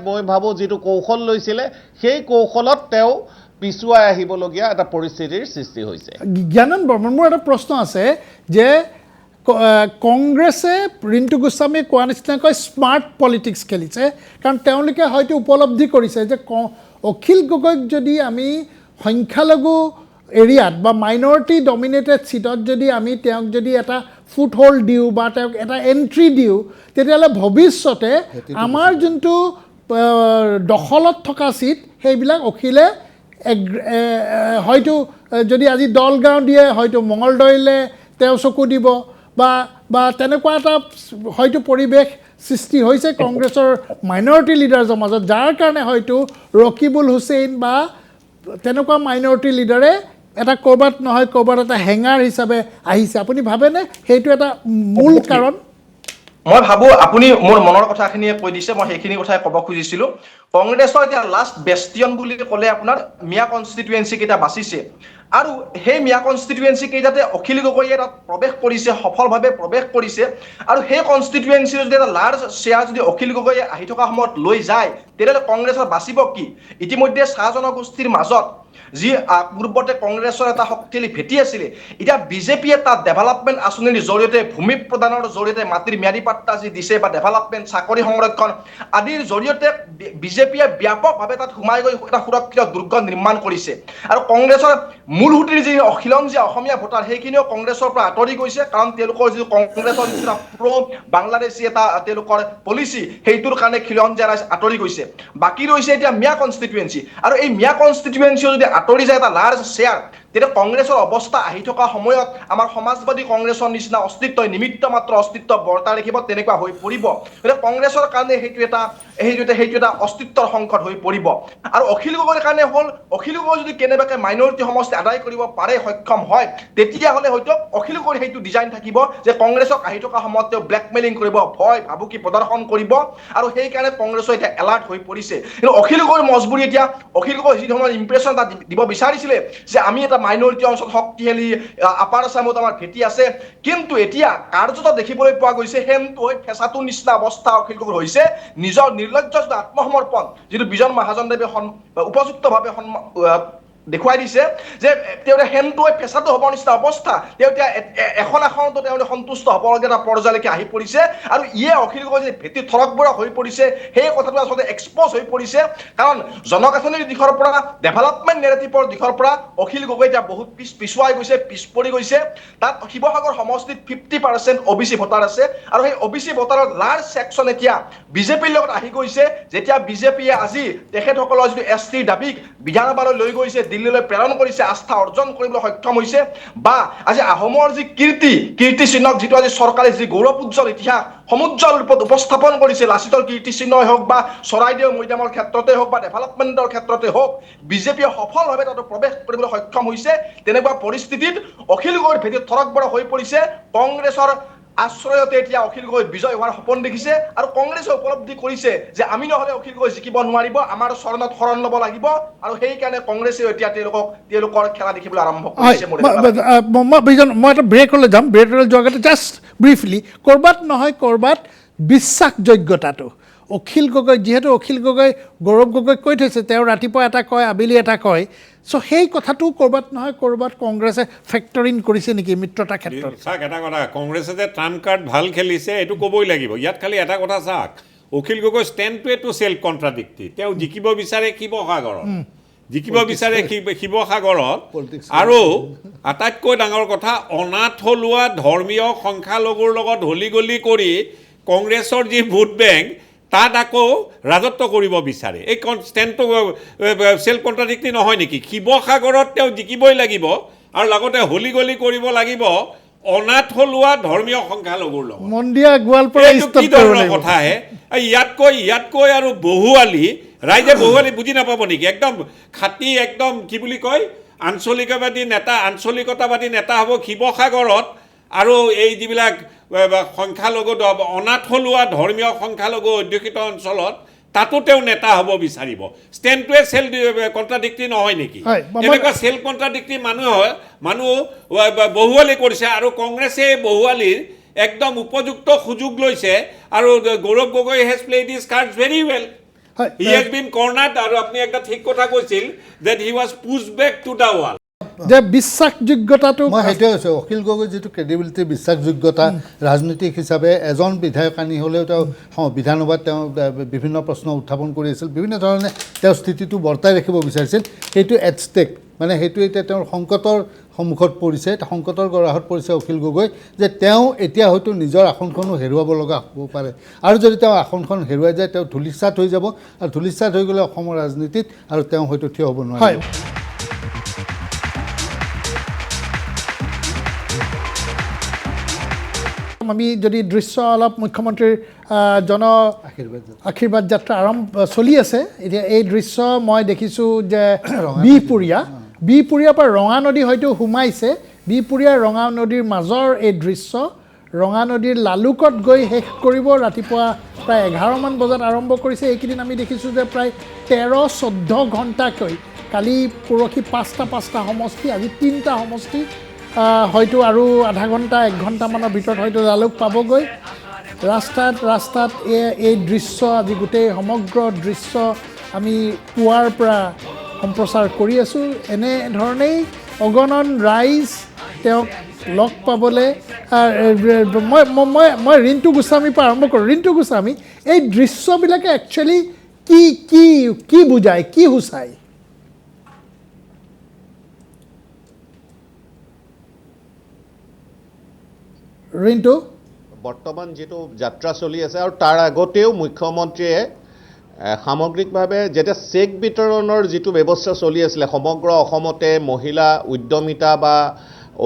মই ভাবোঁ যিটো কৌশল লৈছিলে সেই কৌশলত তেওঁ পিছুৱাই আহিবলগীয়া এটা পৰিস্থিতিৰ সৃষ্টি হৈছে জ্ঞানন বৰ্মন মোৰ এটা প্ৰশ্ন আছে যে কংগ্ৰেছে ৰিণ্টু গোস্বামীয়ে কোৱা নিচিনাকৈ স্মাৰ্ট পলিটিক্স খেলিছে কাৰণ তেওঁলোকে হয়তো উপলব্ধি কৰিছে যে অখিল গগৈক যদি আমি সংখ্যালঘু এৰিয়াত বা মাইনৰিটি ডমিনেটেড ছিটত যদি আমি তেওঁক যদি এটা ফুট হোল্ড দিওঁ বা তেওঁক এটা এণ্ট্ৰি দিওঁ তেতিয়াহ'লে ভৱিষ্যতে আমাৰ যোনটো দখলত থকা ছিট সেইবিলাক অখিলে হয়তো যদি আজি দলগাঁও দিয়ে হয়তো মঙলদৈলৈ তেওঁ চকু দিব বা তেনেকুৱা এটা হয়তো পৰিৱেশ সৃষ্টি হৈছে কংগ্ৰেছৰ মাইনৰিটি লিডাৰ্ছৰ মাজত যাৰ কাৰণে হয়তো ৰকিবুল হুছেইন বা তেনেকুৱা মাইনৰিটি লিডাৰে এটা ক'ৰবাত নহয় ক'ৰবাত এটা হেঙাৰ হিচাপে আহিছে আপুনি ভাবেনে সেইটো এটা মূল কাৰণ মই ভাবোঁ আপুনি মোৰ মনৰ কথাখিনিয়ে কৈ দিছে মই সেইখিনি কথাই ক'ব খুজিছিলোঁ কংগ্ৰেছৰ এতিয়া লাষ্ট বেষ্টিয়ন বুলি ক'লে আপোনাৰ মিয়া কনষ্টিটুৱেঞ্চি কেইটা বাচিছে আৰু সেই মিয়া কনষ্টিটুৱেঞ্চি কেইটাতে অখিল গগৈয়ে তাত প্ৰৱেশ কৰিছে সফলভাৱে প্ৰৱেশ কৰিছে আৰু সেই কনষ্টিটুৱেঞ্চিৰ যদি এটা লাৰ্জ শ্বেয়াৰ যদি অখিল গগৈয়ে আহি থকা সময়ত লৈ যায় তেতিয়াহ'লে কংগ্ৰেছৰ বাচিব কি ইতিমধ্যে চাহ জনগোষ্ঠীৰ মাজত যি পূৰ্বতে কংগ্ৰেছৰ এটা শক্তিশালী ভেটি আছিলে এতিয়া বিজেপিয়ে তাত ডেভেলপমেণ্ট আঁচনিৰ জৰিয়তে ভূমি প্ৰদানৰ জৰিয়তে মাটিৰ ম্যাদী পাট্টা যি দিছে বা ডেভেলপমেণ্ট চাকৰি সংৰক্ষণ আদিৰ জৰিয়তে বিজেপিয়ে ব্যাপকভাৱে তাত সোমাই গৈ এটা সুৰক্ষিত দুৰ্গ নিৰ্মাণ কৰিছে আৰু কংগ্ৰেছৰ মূল সুঁতিৰ যি খিলঞ্জীয়া অসমীয়া ভোটাৰ সেইখিনিও কংগ্ৰেছৰ পৰা আঁতৰি গৈছে কাৰণ তেওঁলোকৰ যিটো কংগ্ৰেছৰ যিটো প্ৰ বাংলাদেশী এটা তেওঁলোকৰ পলিচি সেইটোৰ কাৰণে খিলঞ্জীয়া ৰাইজ আঁতৰি গৈছে বাকী ৰৈছে এতিয়া মিয়া কনষ্টিটুৱেঞ্চি আৰু এই মিয়া কনষ্টিটুৱেঞ্চিও যদি আঁতৰি যায় এটা লাৰ্জ শ্বেয়াৰ তেতিয়া কংগ্ৰেছৰ অৱস্থা আহি থকা সময়ত আমাৰ সমাজবাদী কংগ্ৰেছৰ নিচিনা অস্তিত্বই নিমিত্ত মাত্ৰ অস্তিত্ব বৰ্তাই ৰাখিব তেনেকুৱা হৈ পৰিব গতিকে কংগ্ৰেছৰ কাৰণে সেইটো এটা অস্তিত্বৰ সংকট হৈ পৰিব আৰু অখিল গগৈৰ কাৰণে হ'ল অখিল গগৈ যদি কেনেবাকৈ মাইনৰিটি সমষ্টি আদায় কৰিব পাৰে সক্ষম হয় তেতিয়াহ'লে হয়তো অখিল গগৈৰ সেইটো ডিজাইন থাকিব যে কংগ্ৰেছক আহি থকা সময়ত তেওঁ ব্লেকমেইলিং কৰিব ভয় ভাবুকি প্ৰদৰ্শন কৰিব আৰু সেইকাৰণে কংগ্ৰেছৰ এতিয়া এলাৰ্ট হৈ পৰিছে কিন্তু অখিল গগৈৰ মজবুৰি এতিয়া অখিল গগৈ যি ধৰণৰ ইম্প্ৰেশ্যন এটা দিব বিচাৰিছিলে যে আমি এটা মাইনৰিটি অঞ্চল শক্তিশালী আপাৰ আছামত আমাৰ ভেটি আছে কিন্তু এতিয়া কাৰ্যত দেখিবলৈ পোৱা গৈছে হেমটো হৈ ফেঁচাটোৰ নিচিনা অৱস্থা অখিল গগৈৰ হৈছে নিজৰ নিৰ্লজ্জ আত্মসমৰ্পণ যিটো বিজন মহাজনদেৱে উপযুক্তভাৱে দেখুৱাই দিছে যে তেওঁ হেমটো হৈ ফেঁচাটো হ'ব নিচিনা অৱস্থা তেওঁ এতিয়া এখনতো তেওঁলোকে সন্তুষ্ট হ'বলগীয়া এটা পৰ্যায়লৈকে আহি পৰিছে আৰু ইয়ে অখিল গগৈ যে ভেটি থৰকবৰক হৈ পৰিছে সেই কথাটো আচলতে এক্সপ'জ হৈ পৰিছে কাৰণ জনগাঁথনিৰ দিশৰ পৰা ডেভেলপমেণ্ট নেৰেটিভৰ দিশৰ পৰা অখিল গগৈ এতিয়া বহুত পিছুৱাই গৈছে পিছ পৰি গৈছে তাত শিৱসাগৰ সমষ্টিত 50% OBC ভোটাৰ আছে আৰু সেই OBC ভোটাৰৰ লাৰ্জ ছেকশ্যন এতিয়া বিজেপিৰ লগত আহি গৈছে যেতিয়া বিজেপিয়ে আজি তেখেতসকলৰ যিটো ST দাবীক বিধানসভালৈ লৈ গৈছে দিল্লীলৈ প্ৰেৰণ কৰিছে আস্থা অৰ্জন কৰিবলৈ সক্ষম হৈছে বা আজি আহোমৰ যি কীৰ্তিচিহ্নক যিটো আজি চৰকাৰে যি গৌৰৱ উজ্জ্বল ইতিহাস সমুজ্জ্বল ৰূপত উপস্থাপন কৰিছে লাচিতৰ কীৰ্তিচিহ্নই হওক বা চৰাইদেউ মৈদামৰ ক্ষেত্ৰতে হওক বা ডেভেলপমেণ্টৰ ক্ষেত্ৰতে হওক বিজেপিয়ে সফলভাৱে তাত প্ৰৱেশ কৰিবলৈ সক্ষম হৈছে তেনেকুৱা পৰিস্থিতিত অখিল গগৈৰ ভেটিত থৰকবৰক হৈ পৰিছে কংগ্ৰেছৰ আশ্ৰয়তে এতিয়া অখিল গগৈ বিজয় হোৱাৰ সপোন দেখিছে আৰু কংগ্ৰেছে উপলব্ধি কৰিছে যে আমি নহ'লে অখিল গগৈ জিকিব নোৱাৰিব আমাৰ চৰণত শৰণ ল'ব লাগিব আৰু সেইকাৰণে কংগ্ৰেছে এতিয়া তেওঁলোকৰ খেলা দেখিবলৈ আৰম্ভ কৰিছে মই এটা ব্ৰেকলৈ যাম ব্ৰেকলৈ যোৱাৰ আগতে জাষ্ট ব্ৰিফলি ক'ৰবাত নহয় ক'ৰবাত বিশ্বাসযোগ্যতাটো অখিল গগৈ যিহেতু অখিল গগৈ গৌৰৱ গগৈক কৈ থৈছে তেওঁ ৰাতিপুৱা এটা কয় আবেলি এটা কয় চ' সেই কথাটো ক'ৰবাত নহয় ক'ৰবাত কংগ্ৰেছে ফেক্টৰ ইন কৰিছে নেকি মিত্ৰতা ক্ষেত্ৰত চাওক এটা কথা কংগ্ৰেছে যে ট্ৰাম্প কাৰ্ড ভাল খেলিছে এইটো ক'বই লাগিব ইয়াত খালি এটা কথা চাওক অখিল গগৈ ষ্টেণ্ডটোৱেতো চেল্ফ কণ্ট্ৰাডিক্টৰী তেওঁ জিকিব বিচাৰে শিৱসাগৰত আৰু আটাইতকৈ ডাঙৰ কথা অনাথ থলুৱা ধৰ্মীয় সংখ্যালঘুৰ লগত হলি গলি কৰি কংগ্ৰেছৰ যি ভোট বেংক তাত আকৌ ৰাজত্ব কৰিব বিচাৰে। এই ষ্টেণ্ডটো চেল্ফ কণ্ট্ৰাডিক্টৰি নহয় নেকি? শিৱসাগৰত তেওঁ জিকিবই লাগিব আৰু লগতে হলি গলি কৰিব লাগিব অনাথ থলুৱা ধৰ্মীয় সংখ্যালঘুৰ লগত। মন্দিয়া গোৱালপাৰা এইটো কি ধৰণৰ কথা হে? ইয়াতকৈ আৰু বহুৱালি ৰাইজে বহুৱালি বুজি নাপাব নেকি? একদম খাটি একদম কি বুলি কয় আঞ্চলিকতাবাদী নেতা হ'ব শিৱসাগৰত, আৰু এই যিবিলাক সংখ্যালঘু অনাথ থলুৱা ধৰ্মীয় সংখ্যালঘু অধ্যুষিত অঞ্চলত তাতো তেওঁ নেতা হ'ব বিচাৰিব। ষ্টেণ্ডটোৱে চেল্ফ কণ্ট্ৰাডিক্টৰি নহয় নেকি? এনেকুৱা চেল্ফ কণ্ট্ৰাডিক্টৰি মানুহ বহুৱালি কৰিছে, আৰু কংগ্ৰেছে বহুৱালিৰ একদম উপযুক্ত সুযোগ লৈছে, আৰু Gaurav Gogoi has played his cards very well. He has been cornered, আৰু আপুনি একটা ঠিক কথা কৈছিল that he was pushed back to the wall. যে বিশ্বাসযোগ্যতাটো মই সেইটোৱে কৈছোঁ, অখিল গগৈ যিটো ক্ৰেডিবিলিটি বিশ্বাসযোগ্যতা ৰাজনৈতিক হিচাপে এজন বিধায়ক আনি হ'লেও তেওঁ বিধানসভাত তেওঁ বিভিন্ন প্ৰশ্ন উত্থাপন কৰি আছিল, বিভিন্ন ধৰণে তেওঁ স্থিতিটো বৰ্তাই ৰাখিব বিচাৰিছিল, সেইটো এট ষ্টেক, মানে সেইটো এতিয়া তেওঁৰ সংকটৰ সন্মুখত পৰিছে, সংকটৰ গৰাহত পৰিছে অখিল গগৈ, যে তেওঁ এতিয়া হয়তো নিজৰ আসনখনো হেৰুৱাব লগা হ'ব পাৰে, আৰু যদি তেওঁ আসনখন হেৰুৱাই যায় তেওঁ ধূলিসাৎ হৈ যাব, আৰু ধূলিসাৎ হৈ গ'লে অসমৰ ৰাজনীতিত আৰু তেওঁ হয়তো থিয় হ'ব নোৱাৰে। আমি যদি দৃশ্য অলপ মুখ্যমন্ত্ৰীৰ আশীৰ্বাদ যাত্ৰা চলি আছে, এতিয়া এই দৃশ্য মই দেখিছোঁ যে বিহপুৰীয়াৰ পৰা ৰঙা নদী হয়তো সোমাইছে, বিহপুৰীয়া ৰঙা নদীৰ মাজৰ এই দৃশ্য, ৰঙা নদীৰ লালুকত গৈ শেষ কৰিব ৰাতিপুৱা প্ৰায় 11মান বজাত আৰম্ভ কৰিছে। এইকেইদিন আমি দেখিছোঁ যে প্ৰায় 13-14 ঘণ্টাকৈ, কালি পৰহি 5টা সমষ্টি, আজি 3টা সমষ্টি, হয়তো আৰু আধা ঘণ্টা 1 ঘণ্টামানৰ ভিতৰত হয়তো লালুক পাবগৈ। ৰাস্তাত এই দৃশ্য, আজি গোটেই সমগ্ৰ দৃশ্য আমি পুৱাৰ পৰা সম্প্ৰচাৰ কৰি আছোঁ। এনেধৰণেই অগণন ৰাইজ তেওঁক লগ পাবলৈ, মই ৰিণ্টু গোস্বামীৰ পৰা আৰম্ভ কৰোঁ। ৰিণ্টু গোস্বামী, এই দৃশ্যবিলাকে একচুৱেলি কি বুজায়, কি সূচায়? ৰিণ্টু, বৰ্তমান যিটো যাত্ৰা চলি আছে, আৰু তাৰ আগতেও মুখ্যমন্ত্ৰীয়ে সামগ্ৰিকভাৱে যেতিয়া চেক বিতৰণৰ যিটো ব্যৱস্থা চলি আছিলে সমগ্ৰ অসমতে, মহিলা উদ্যমিতা বা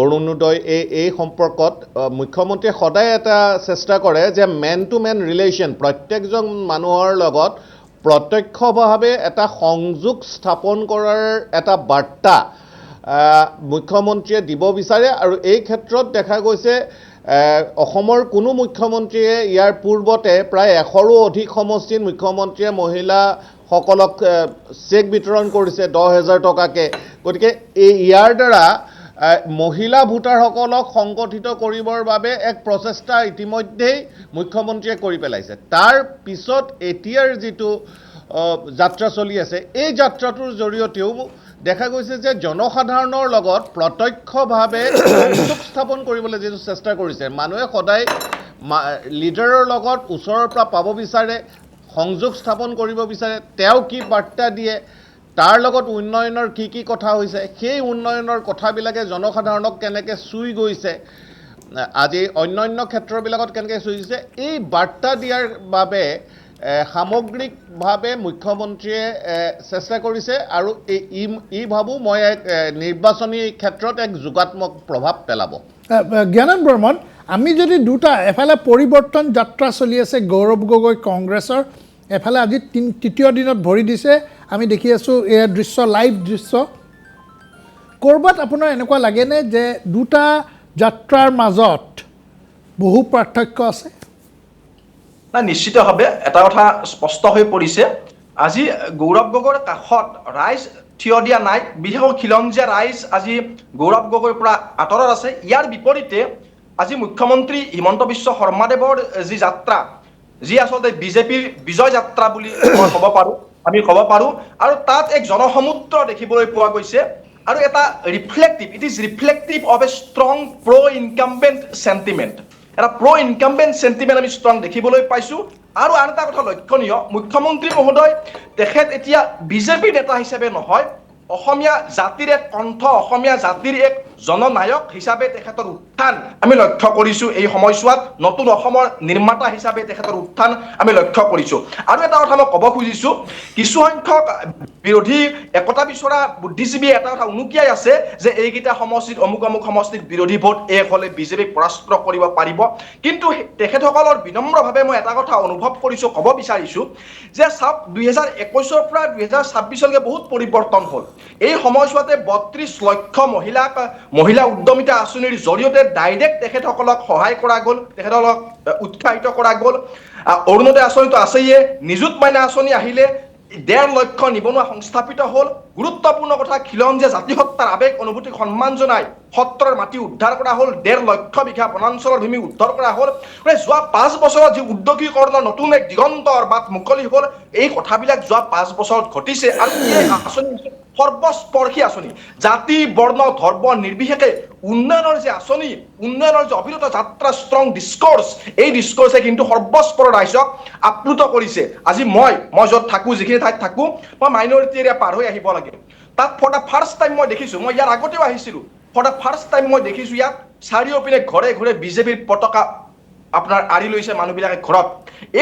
অৰুণোদয় এই সম্পৰ্কত মুখ্যমন্ত্ৰীয়ে সদায় এটা চেষ্টা কৰে যে মেন টু মেন ৰিলেশ্যন, প্ৰত্যেকজন মানুহৰ লগত প্ৰত্যক্ষভাৱে এটা সংযোগ স্থাপন কৰাৰ এটা বাৰ্তা মুখ্যমন্ত্ৰীয়ে দিব বিচাৰে, আৰু এই ক্ষেত্ৰত দেখা গৈছে অসমৰ কোনো মুখ্যমন্ত্ৰীয়ে ইয়াৰ পূৰ্বতে প্ৰায় 100ৰো অধিক সমষ্টিত মুখ্যমন্ত্ৰীয়ে মহিলাসকলক চেক বিতৰণ কৰিছে 10,000 টকাকৈ। গতিকে ইয়াৰ দ্বাৰা মহিলা ভোটাৰসকলক সংগঠিত কৰিবৰ বাবে এক প্ৰচেষ্টা ইতিমধ্যেই মুখ্যমন্ত্ৰীয়ে কৰি পেলাইছে। তাৰ পিছত এতিয়াৰ যিটো যাত্ৰা চলি আছে, এই যাত্ৰাটোৰ জৰিয়তেও দেখা গৈছে যে জনসাধাৰণৰ লগত প্ৰত্যক্ষভাৱে সংযোগ স্থাপন কৰিবলৈ যিটো চেষ্টা কৰিছে, মানুহে সদায় লিডাৰৰ লগত ওচৰৰ পৰা পাব বিচাৰে, সংযোগ স্থাপন কৰিব বিচাৰে, তেওঁ কি বাৰ্তা দিয়ে, তাৰ লগত উন্নয়নৰ কি কথা হৈছে, সেই উন্নয়নৰ কথাবিলাকে জনসাধাৰণক কেনেকৈ চুই গৈছে, আজি অন্যান্য ক্ষেত্ৰবিলাকত কেনেকৈ চুই গৈছে, এই বাৰ্তা দিয়াৰ বাবে সামগ্ৰিকভাৱে মুখ্যমন্ত্ৰীয়ে চেষ্টা কৰিছে, আৰু ই ভাবোঁ মই এক নিৰ্বাচনী ক্ষেত্ৰত এক যোগাত্মক প্ৰভাৱ পেলাব। জ্ঞানন বৰ্মন, আমি যদি দুটা, এফালে পৰিৱৰ্তন যাত্ৰা চলি আছে গৌৰৱ গগৈ কংগ্ৰেছৰ, এফালে আজি তৃতীয় দিনত ভৰি দিছে, আমি দেখি আছোঁ এয়া দৃশ্য, লাইভ দৃশ্য, ক'ৰবাত আপোনাৰ এনেকুৱা লাগেনে যে দুটা যাত্ৰাৰ মাজত বহু পাৰ্থক্য আছে? নিশ্চিতভাৱে এটা কথা স্পষ্ট হৈ পৰিছে, আজি গৌৰৱ গগৈৰ কাষত ৰাইজ থিয় দিয়া নাই, বিশেষকৈ খিলঞ্জীয়া ৰাইজ আজি গৌৰৱ গগৈৰ পৰা আঁতৰত আছে। ইয়াৰ বিপৰীতে আজি মুখ্যমন্ত্ৰী হিমন্ত বিশ্ব শৰ্মাদেৱৰ যি যাত্ৰা, যি আচলতে বিজেপিৰ বিজয় যাত্ৰা বুলি আমি ক'ব পাৰোঁ, আৰু তাত এক জনসমুদ্ৰ দেখিবলৈ পোৱা গৈছে, আৰু এটা it is reflective of a strong incumbent sentiment, এটা ইনকাম্বেণ্ট চেণ্টিমেণ্ট আমি ষ্ট্ৰং দেখিবলৈ পাইছোঁ। আৰু আন এটা কথা লক্ষণীয়, মুখ্যমন্ত্ৰী মহোদয় তেখেত এতিয়া বিজেপিৰ নেতা হিচাপে নহয়, অসমীয়া জাতিৰ এক কণ্ঠ, অসমীয়া জাতিৰ এক জননায়ক হিচাপে তেখেতৰ উত্থান আমি লক্ষ্য কৰিছোঁ। এই সময়ছোৱাত নতুন অসমৰ নিৰ্মাতা হিচাপে তেখেতৰ উত্থান আমি লক্ষ্য কৰিছোঁ। আৰু এটা কথা মই ক'ব খুজিছোঁ, কিছুসংখ্যক বিৰোধী একতা বিচৰা বুদ্ধিজীৱী এটা কথা উনুকিয়াই আছে যে এইকেইটা সমষ্টিত অমুক অমুক সমষ্টিত বিৰোধী ভোট এক হ'লে বিজেপিক পৰাস্ত কৰিব পাৰিব। কিন্তু তেখেতসকলৰ বিনম্ৰভাৱে মই এটা কথা অনুভৱ কৰিছোঁ, ক'ব বিচাৰিছোঁ যে চাওক 2021 পৰা 2026লৈকে বহুত পৰিৱৰ্তন হ'ল। এই সময়ছোৱাতে 32 লক্ষ মহিলা উদ্যমিতা আঁচনিৰ জৰিয়তে ডাইৰেক্ট তেখেতসকলক সহায় কৰা গ'ল, তেখেতসকলক উৎসাহিত কৰা গ'ল। অৰুণোদয় আঁচনিটো আছেয়ে, নিযুত মাইনা আঁচনি আহিলে, 1.5 লক্ষ নিবনুৱা সংস্থাপিত হ'ল। গুৰুত্বপূৰ্ণ কথা, খিলঞ্জীয়া জাতিসত্তাৰ আৱেগ অনুভূতিক সন্মান জনাই সত্ৰৰ মাটি উদ্ধাৰ কৰা হ'ল, 1.5 লক্ষ বিঘা বনাঞ্চলৰ ভূমি উদ্ধাৰ কৰা হ'ল। যোৱা 5 বছৰত যি উদ্যোগীকৰণৰ নতুন এক দিগন্তৰ বাট মুকলি হ'ল, এই কথাবিলাক যোৱা 5 বছৰত ঘটিছে। আৰু এই আঁচনি সৰ্বস্পৰ্শী আঁচনি, জাতি বৰ্ণ ধৰ্ম নিৰ্বিশেষে উন্নয়নৰ যে আঁচনি, উন্নয়নৰ যে অবিৰত যাত্ৰা, ষ্ট্ৰং ডিস্ক'ৰ্চ, এই ডিস্ক'ৰ্চে কিন্তু সৰ্বস্পৰ ৰাইজক আপ্লুত কৰিছে। আজি মই য'ত থাকোঁ, যিখিনি ঠাইত থাকোঁ, মই মাইনৰিটি এৰিয়া পাৰ হৈ আহিব লাগে। তাত ফৰ দ্য ফাৰ্ষ্ট টাইম মই দেখিছোঁ, মই ইয়াৰ আগতেও আহিছিলোঁ, ফৰ দ্য ফাৰ্ষ্ট টাইম মই দেখিছোঁ ইয়াত চাৰিওপিনে ঘৰে ঘৰে বিজেপিৰ পতাকা আপোনাৰ আঁৰি লৈছে মানুহবিলাকে ঘৰত।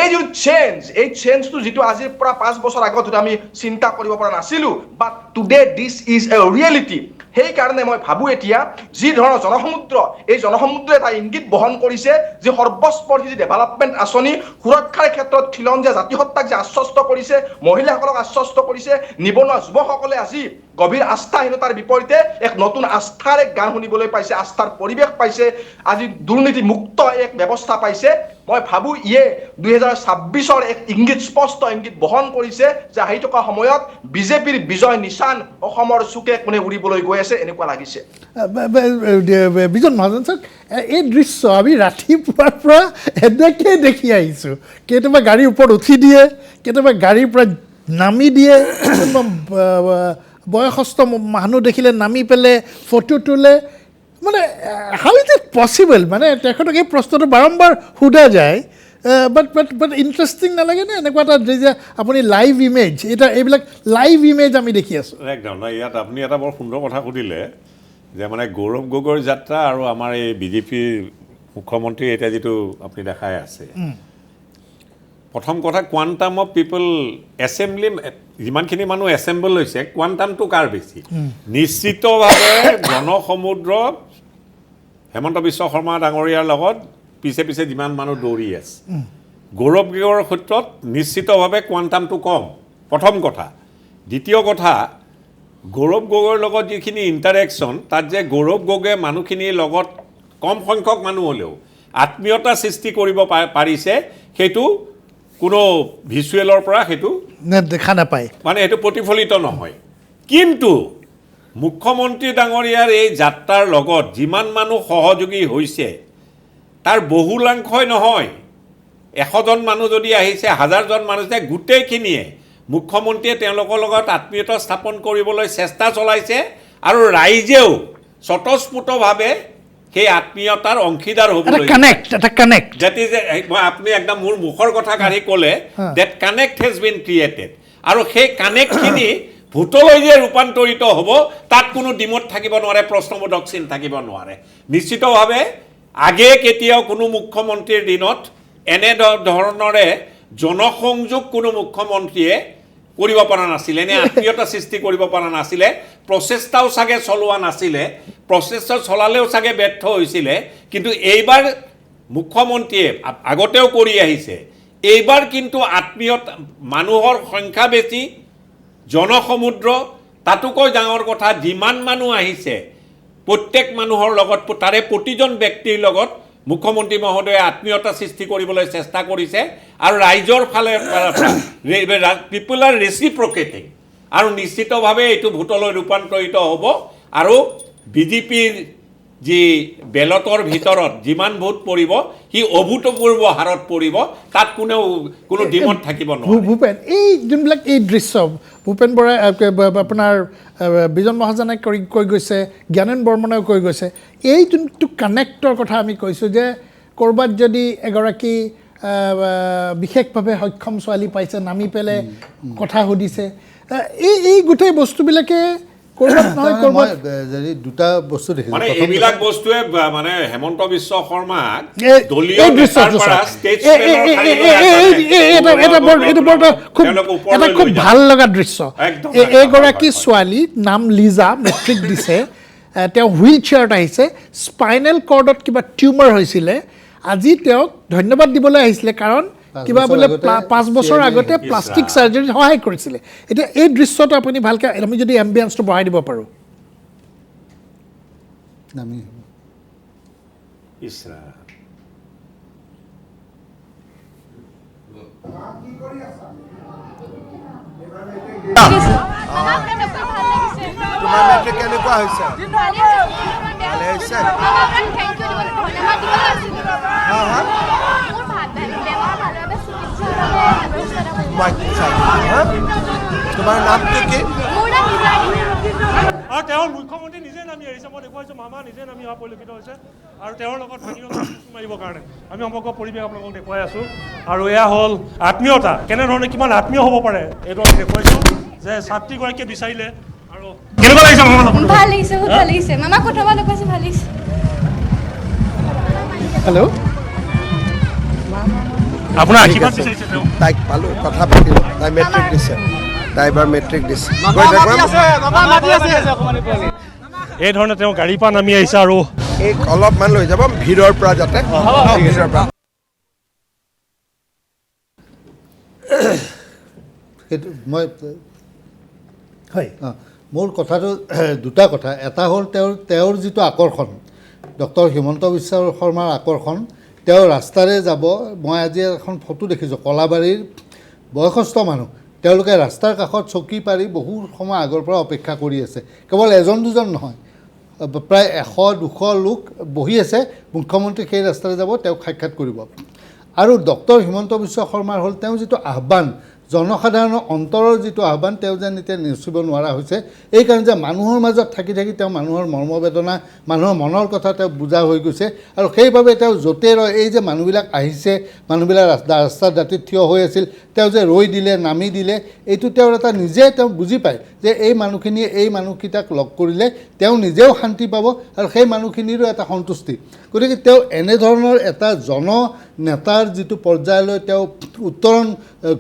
এই যিটো এই চেঞ্জটো যিটো আজিৰ পৰা 5 বছৰ আগত আমি চিন্তা কৰিব পৰা নাছিলোঁ, but today this is a reality. সেইকাৰণে মই ভাবোঁ এতিয়া যি ধৰণৰ জনসমুদ্ৰ, এই জনসমুদ্ৰে এটা ইংগিত বহন কৰিছে যে সৰ্বস্পৰ্শী যি ডেভেলপমেণ্ট আঁচনি, সুৰক্ষাৰ ক্ষেত্ৰত খিলঞ্জীয়া জাতিসত্তাক যে আশ্বস্ত কৰিছে, মহিলাসকলক আশ্বস্ত কৰিছে, নিবনুৱা যুৱকসকলে আজি গভীৰ আস্থাহীনতাৰ বিপৰীতে এক নতুন আস্থাৰ এক গান শুনিবলৈ পাইছে, আস্থাৰ পৰিৱেশ পাইছে, আজি দুৰ্নীতি মুক্ত এক ব্যৱস্থা পাইছে। মই ভাবোঁ ইয়ে 2026ৰ এক ইংগিত, স্পষ্ট ইংগিত বহন কৰিছে যে আহি থকা সময়ত বিজেপিৰ বিজয় নিশান অসমৰ চুকে কোণে উৰিবলৈ গৈ আছে, এনেকুৱা লাগিছে। বিজন মহাজন ছাৰ, এই দৃশ্য আমি ৰাতিপুৱাৰ পৰা এনেকৈ দেখি আহিছোঁ। কেতিয়াবা গাড়ীৰ ওপৰত উঠি দিয়ে, কেতিয়াবা গাড়ীৰ পৰা নামি দিয়ে, বয়সস্থ মানুহ দেখিলে নামি পেলাই ফটো তোলে। মানে হাউ ইজ ইট পচিবল? মানে তেখেতক এই প্ৰশ্নটো বাৰম্বাৰ সোধা যায়, বাট ইণ্টাৰেষ্টিং নালাগেনে এনেকুৱা এটা যে আপুনি লাইভ ইমেজ, এইবিলাক লাইভ ইমেজ আমি দেখি আছোঁ। একদম নাই, ইয়াত আপুনি এটা বৰ সুন্দৰ কথা সুধিলে যে মানে গৌৰৱ গগৈৰ যাত্ৰা আৰু আমাৰ এই বিজেপিৰ মুখ্যমন্ত্ৰী এতিয়া যিটো আপুনি দেখাই আছে, প্ৰথম কথা কোৱাণ্টাম অফ পিপল এছেম্বলি, যিমানখিনি মানুহ এছেম্বল হৈছে, কোৱাণ্টামটো কাৰ বেছি? নিশ্চিতভাৱে জনসমুদ্ৰ হেমন্ত বিশ্ব শৰ্মা ডাঙৰীয়াৰ লগত পিছে পিছে যিমান মানুহ দৌৰি আছে, গৌৰৱ গগৈৰ ক্ষেত্ৰত নিশ্চিতভাৱে কোৱাণ্টামটো কম, প্ৰথম কথা। দ্বিতীয় কথা, গৌৰৱ গগৈৰ লগত যিখিনি ইণ্টাৰেকশ্যন, তাত যে গৌৰৱ গগৈয়ে মানুহখিনিৰ লগত কম সংখ্যক মানুহ হ'লেও আত্মীয়তা সৃষ্টি কৰিব পাৰিছে, সেইটো কোনো ভিজুৱেলৰ পৰা সেইটো দেখা নাপায়, মানে সেইটো প্ৰতিফলিত নহয়। কিন্তু মুখ্যমন্ত্ৰী ডাঙৰীয়াৰ এই যাত্ৰাৰ লগত যিমান মানুহ সহযোগী হৈছে, তাৰ বহুলাংশই নহয়, 100জন মানুহ যদি আহিছে, 1000জন মানুহ আহিছে, গোটেইখিনিয়ে মুখ্যমন্ত্ৰীয়ে তেওঁলোকৰ লগত আত্মীয়তা স্থাপন কৰিবলৈ চেষ্টা চলাইছে আৰু ৰাইজেও স্বতঃস্ফূৰ্তভাৱে সেই আত্মীয়তাৰ অংশীদাৰ হ'বলৈ, আপুনি একদম মোৰ মুখৰ কথা কাঢ়ি ক'লে, that connect has been created. আৰু সেই কানেক্টখিনি ভোটলৈ যে ৰূপান্তৰিত হ'ব, তাত কোনো ডিমত থাকিব নোৱাৰে, প্ৰশ্নবোধক চিন থাকিব নোৱাৰে। নিশ্চিতভাৱে আগে কেতিয়াও কোনো মুখ্যমন্ত্ৰীৰ দিনত এনে ধৰণৰে জনসংযোগ কোনো মুখ্যমন্ত্ৰীয়ে কৰিব পৰা নাছিলে, এনে আত্মীয়তা সৃষ্টি কৰিব পৰা নাছিলে, প্ৰচেষ্টাও চাগে চলোৱা নাছিলে, প্ৰচেষ্টা চলালেও চাগে ব্যৰ্থ হৈছিলে। কিন্তু এইবাৰ মুখ্যমন্ত্ৰীয়ে আগতেও কৰি আহিছে, এইবাৰ কিন্তু আত্মীয়তা, মানুহৰ সংখ্যা বেছি, জনসমুদ্ৰ, তাতোকৈ ডাঙৰ কথা, যিমান মানুহ আহিছে প্ৰত্যেক মানুহৰ লগত, তাৰে প্ৰতিজন ব্যক্তিৰ লগত মুখ্যমন্ত্ৰী মহোদয়ে আত্মীয়তা সৃষ্টি কৰিবলৈ চেষ্টা কৰিছে। আৰু ৰাইজৰ ফালে পিপল আৰ ৰেচিপ্ৰকেটিং, আৰু নিশ্চিতভাৱে এইটো ভোটলৈ ৰূপান্তৰিত হ'ব। আৰু বিজেপিৰ যি বেলটৰ ভিতৰত যিমান ভোট পৰিব, সি অভূতপূৰ্ব হাৰত পৰিব, তাত কোনো ডিমত থাকিব নোৱাৰে। ভূপেন, এই যোনবিলাক এই দৃশ্য ভূপেন বৰাই, আপোনাৰ বিজন মহাজনে কৈ গৈছে, জ্ঞানেন বৰ্মনেও কৈ গৈছে, এই যোনটো কানেক্টৰ কথা আমি কৈছোঁ যে ক'ৰবাত যদি এগৰাকী বিশেষভাৱে সক্ষম ছোৱালী পাইছে, নামি পেলাই কথা সুধিছে, এই গোটেই বস্তুবিলাকে ক'ৰবাত নহয় মই ক'ৰবাত দুটা বস্তু দেখিছোঁ মানে প্ৰথম এইবিলাক বস্তুৱে মানে হেমন্ত বিশ্ব শৰ্মাক এই- দলীয় এই নেতাৰ দৃশ্যটো পৰা চাওক। ষ্টেটছমেনৰ ঠাইলৈ এটা খুব ভাল লগা দৃশ্য একদম এগৰাকী ছোৱালী নাম লিজা মেট্ৰিক দিছে তেওঁ হুইল চেয়াৰত আহিছে স্পাইনেল কৰ্ডত কিবা টিউমাৰ হৈছিলে আজি তেওঁক ধন্যবাদ দিবলৈ আহিছিলে কাৰণ কিবা বোলে 5 বছৰ আগতে প্লাষ্টিক চাৰ্জাৰীত সহায় কৰিছিলে এতিয়া এই দৃশ্যটো আপুনি ভালকৈ আমি যদি এম্বিয়েন্সটো বঢ়াই দিব পাৰোঁ নামি ইছৰা তোমাৰ মেট্ৰিক কেনেকুৱা হৈছে ভালে হৈছে তোমাৰ নামটো কি আৰু তেওঁৰ মুখ্যমন্ত্ৰী নিজে নামি আহিছে মই দেখুৱাইছোঁ মামা নিজে নামি অহা পৰিলক্ষিত হৈছে আৰু তেওঁৰ লগত ভাগিৰথী মাৰিবৰ কাৰণে আমি সমগ্ৰ পৰিৱেশ আপোনালোকক দেখুৱাই আছোঁ আৰু এয়া হ'ল আত্মীয়তা কেনেধৰণে কিমান আত্মীয় হ'ব পাৰে এইটো আমি দেখুৱাইছোঁ যে ছাত্ৰীগৰাকীয়ে বিচাৰিলে আৰু কেনেকুৱা লাগিছে মামা ভাল লাগিছে বহুত ভাল লাগিছে মামা কথা দেখুৱাইছে ভাল লাগিছে হেল্ল' আপোনাৰ আশীৰ্বাদ বিচাৰিছে তেওঁ তাইক পালোঁ কথা পাতিলোঁ তাই মেট্ৰিক দিছে তাই এবাৰ মেট্ৰিক দিছে এই ধৰণে তেওঁ গাড়ীৰ পৰা নামি আহিছে আৰু এই অলপমান লৈ যাব ভিৰৰ পৰা যাতে ভিৰৰ পৰা সেইটো মই হয় মোৰ কথাটো দুটা কথা এটা হ'ল তেওঁৰ যিটো আকৰ্ষণ ডক্টৰ হিমন্ত বিশ্ব শৰ্মাৰ আকৰ্ষণ তেওঁ ৰাস্তাৰে যাব মই আজি এখন ফটো দেখিছোঁ কলাবাৰীৰ বয়সস্থ মানুহ তেওঁলোকে ৰাস্তাৰ কাষত চকী পাৰি বহু সময় আগৰ পৰা অপেক্ষা কৰি আছে কেৱল এজন দুজন নহয় প্ৰায় 100-200 লোক বহি আছে মুখ্যমন্ত্ৰী সেই ৰাস্তাৰে যাব তেওঁক সাক্ষাৎ কৰিব আৰু ডক্টৰ হিমন্ত বিশ্ব শৰ্মাৰ হ'ল তেওঁ যিটো আহ্বান জনসাধাৰণৰ অন্তৰৰ যিটো আহ্বান তেওঁ যেন এতিয়া নেওচিব নোৱাৰা হৈছে এইকাৰণে যে মানুহৰ মাজত থাকি থাকি তেওঁ মানুহৰ মৰ্মবেদনা মানুহৰ মনৰ কথা তেওঁ বুজা হৈ গৈছে আৰু সেইবাবে তেওঁ য'তে ৰয় এই যে মানুহবিলাক আহিছে মানুহবিলাক ৰাস্তাৰ দাঁতিত থিয় হৈ আছিল তেওঁ যে ৰৈ দিলে নামি দিলে এইটো তেওঁৰ এটা নিজে তেওঁ বুজি পায় যে এই মানুহখিনিয়ে এই মানুহকেইটাক লগ কৰিলে তেওঁ নিজেও শান্তি পাব আৰু সেই মানুহখিনিৰো এটা সন্তুষ্টি গতিকে তেওঁ এনেধৰণৰ এটা জননেতাৰ যিটো পৰ্যায়লৈ তেওঁ উত্তৰণ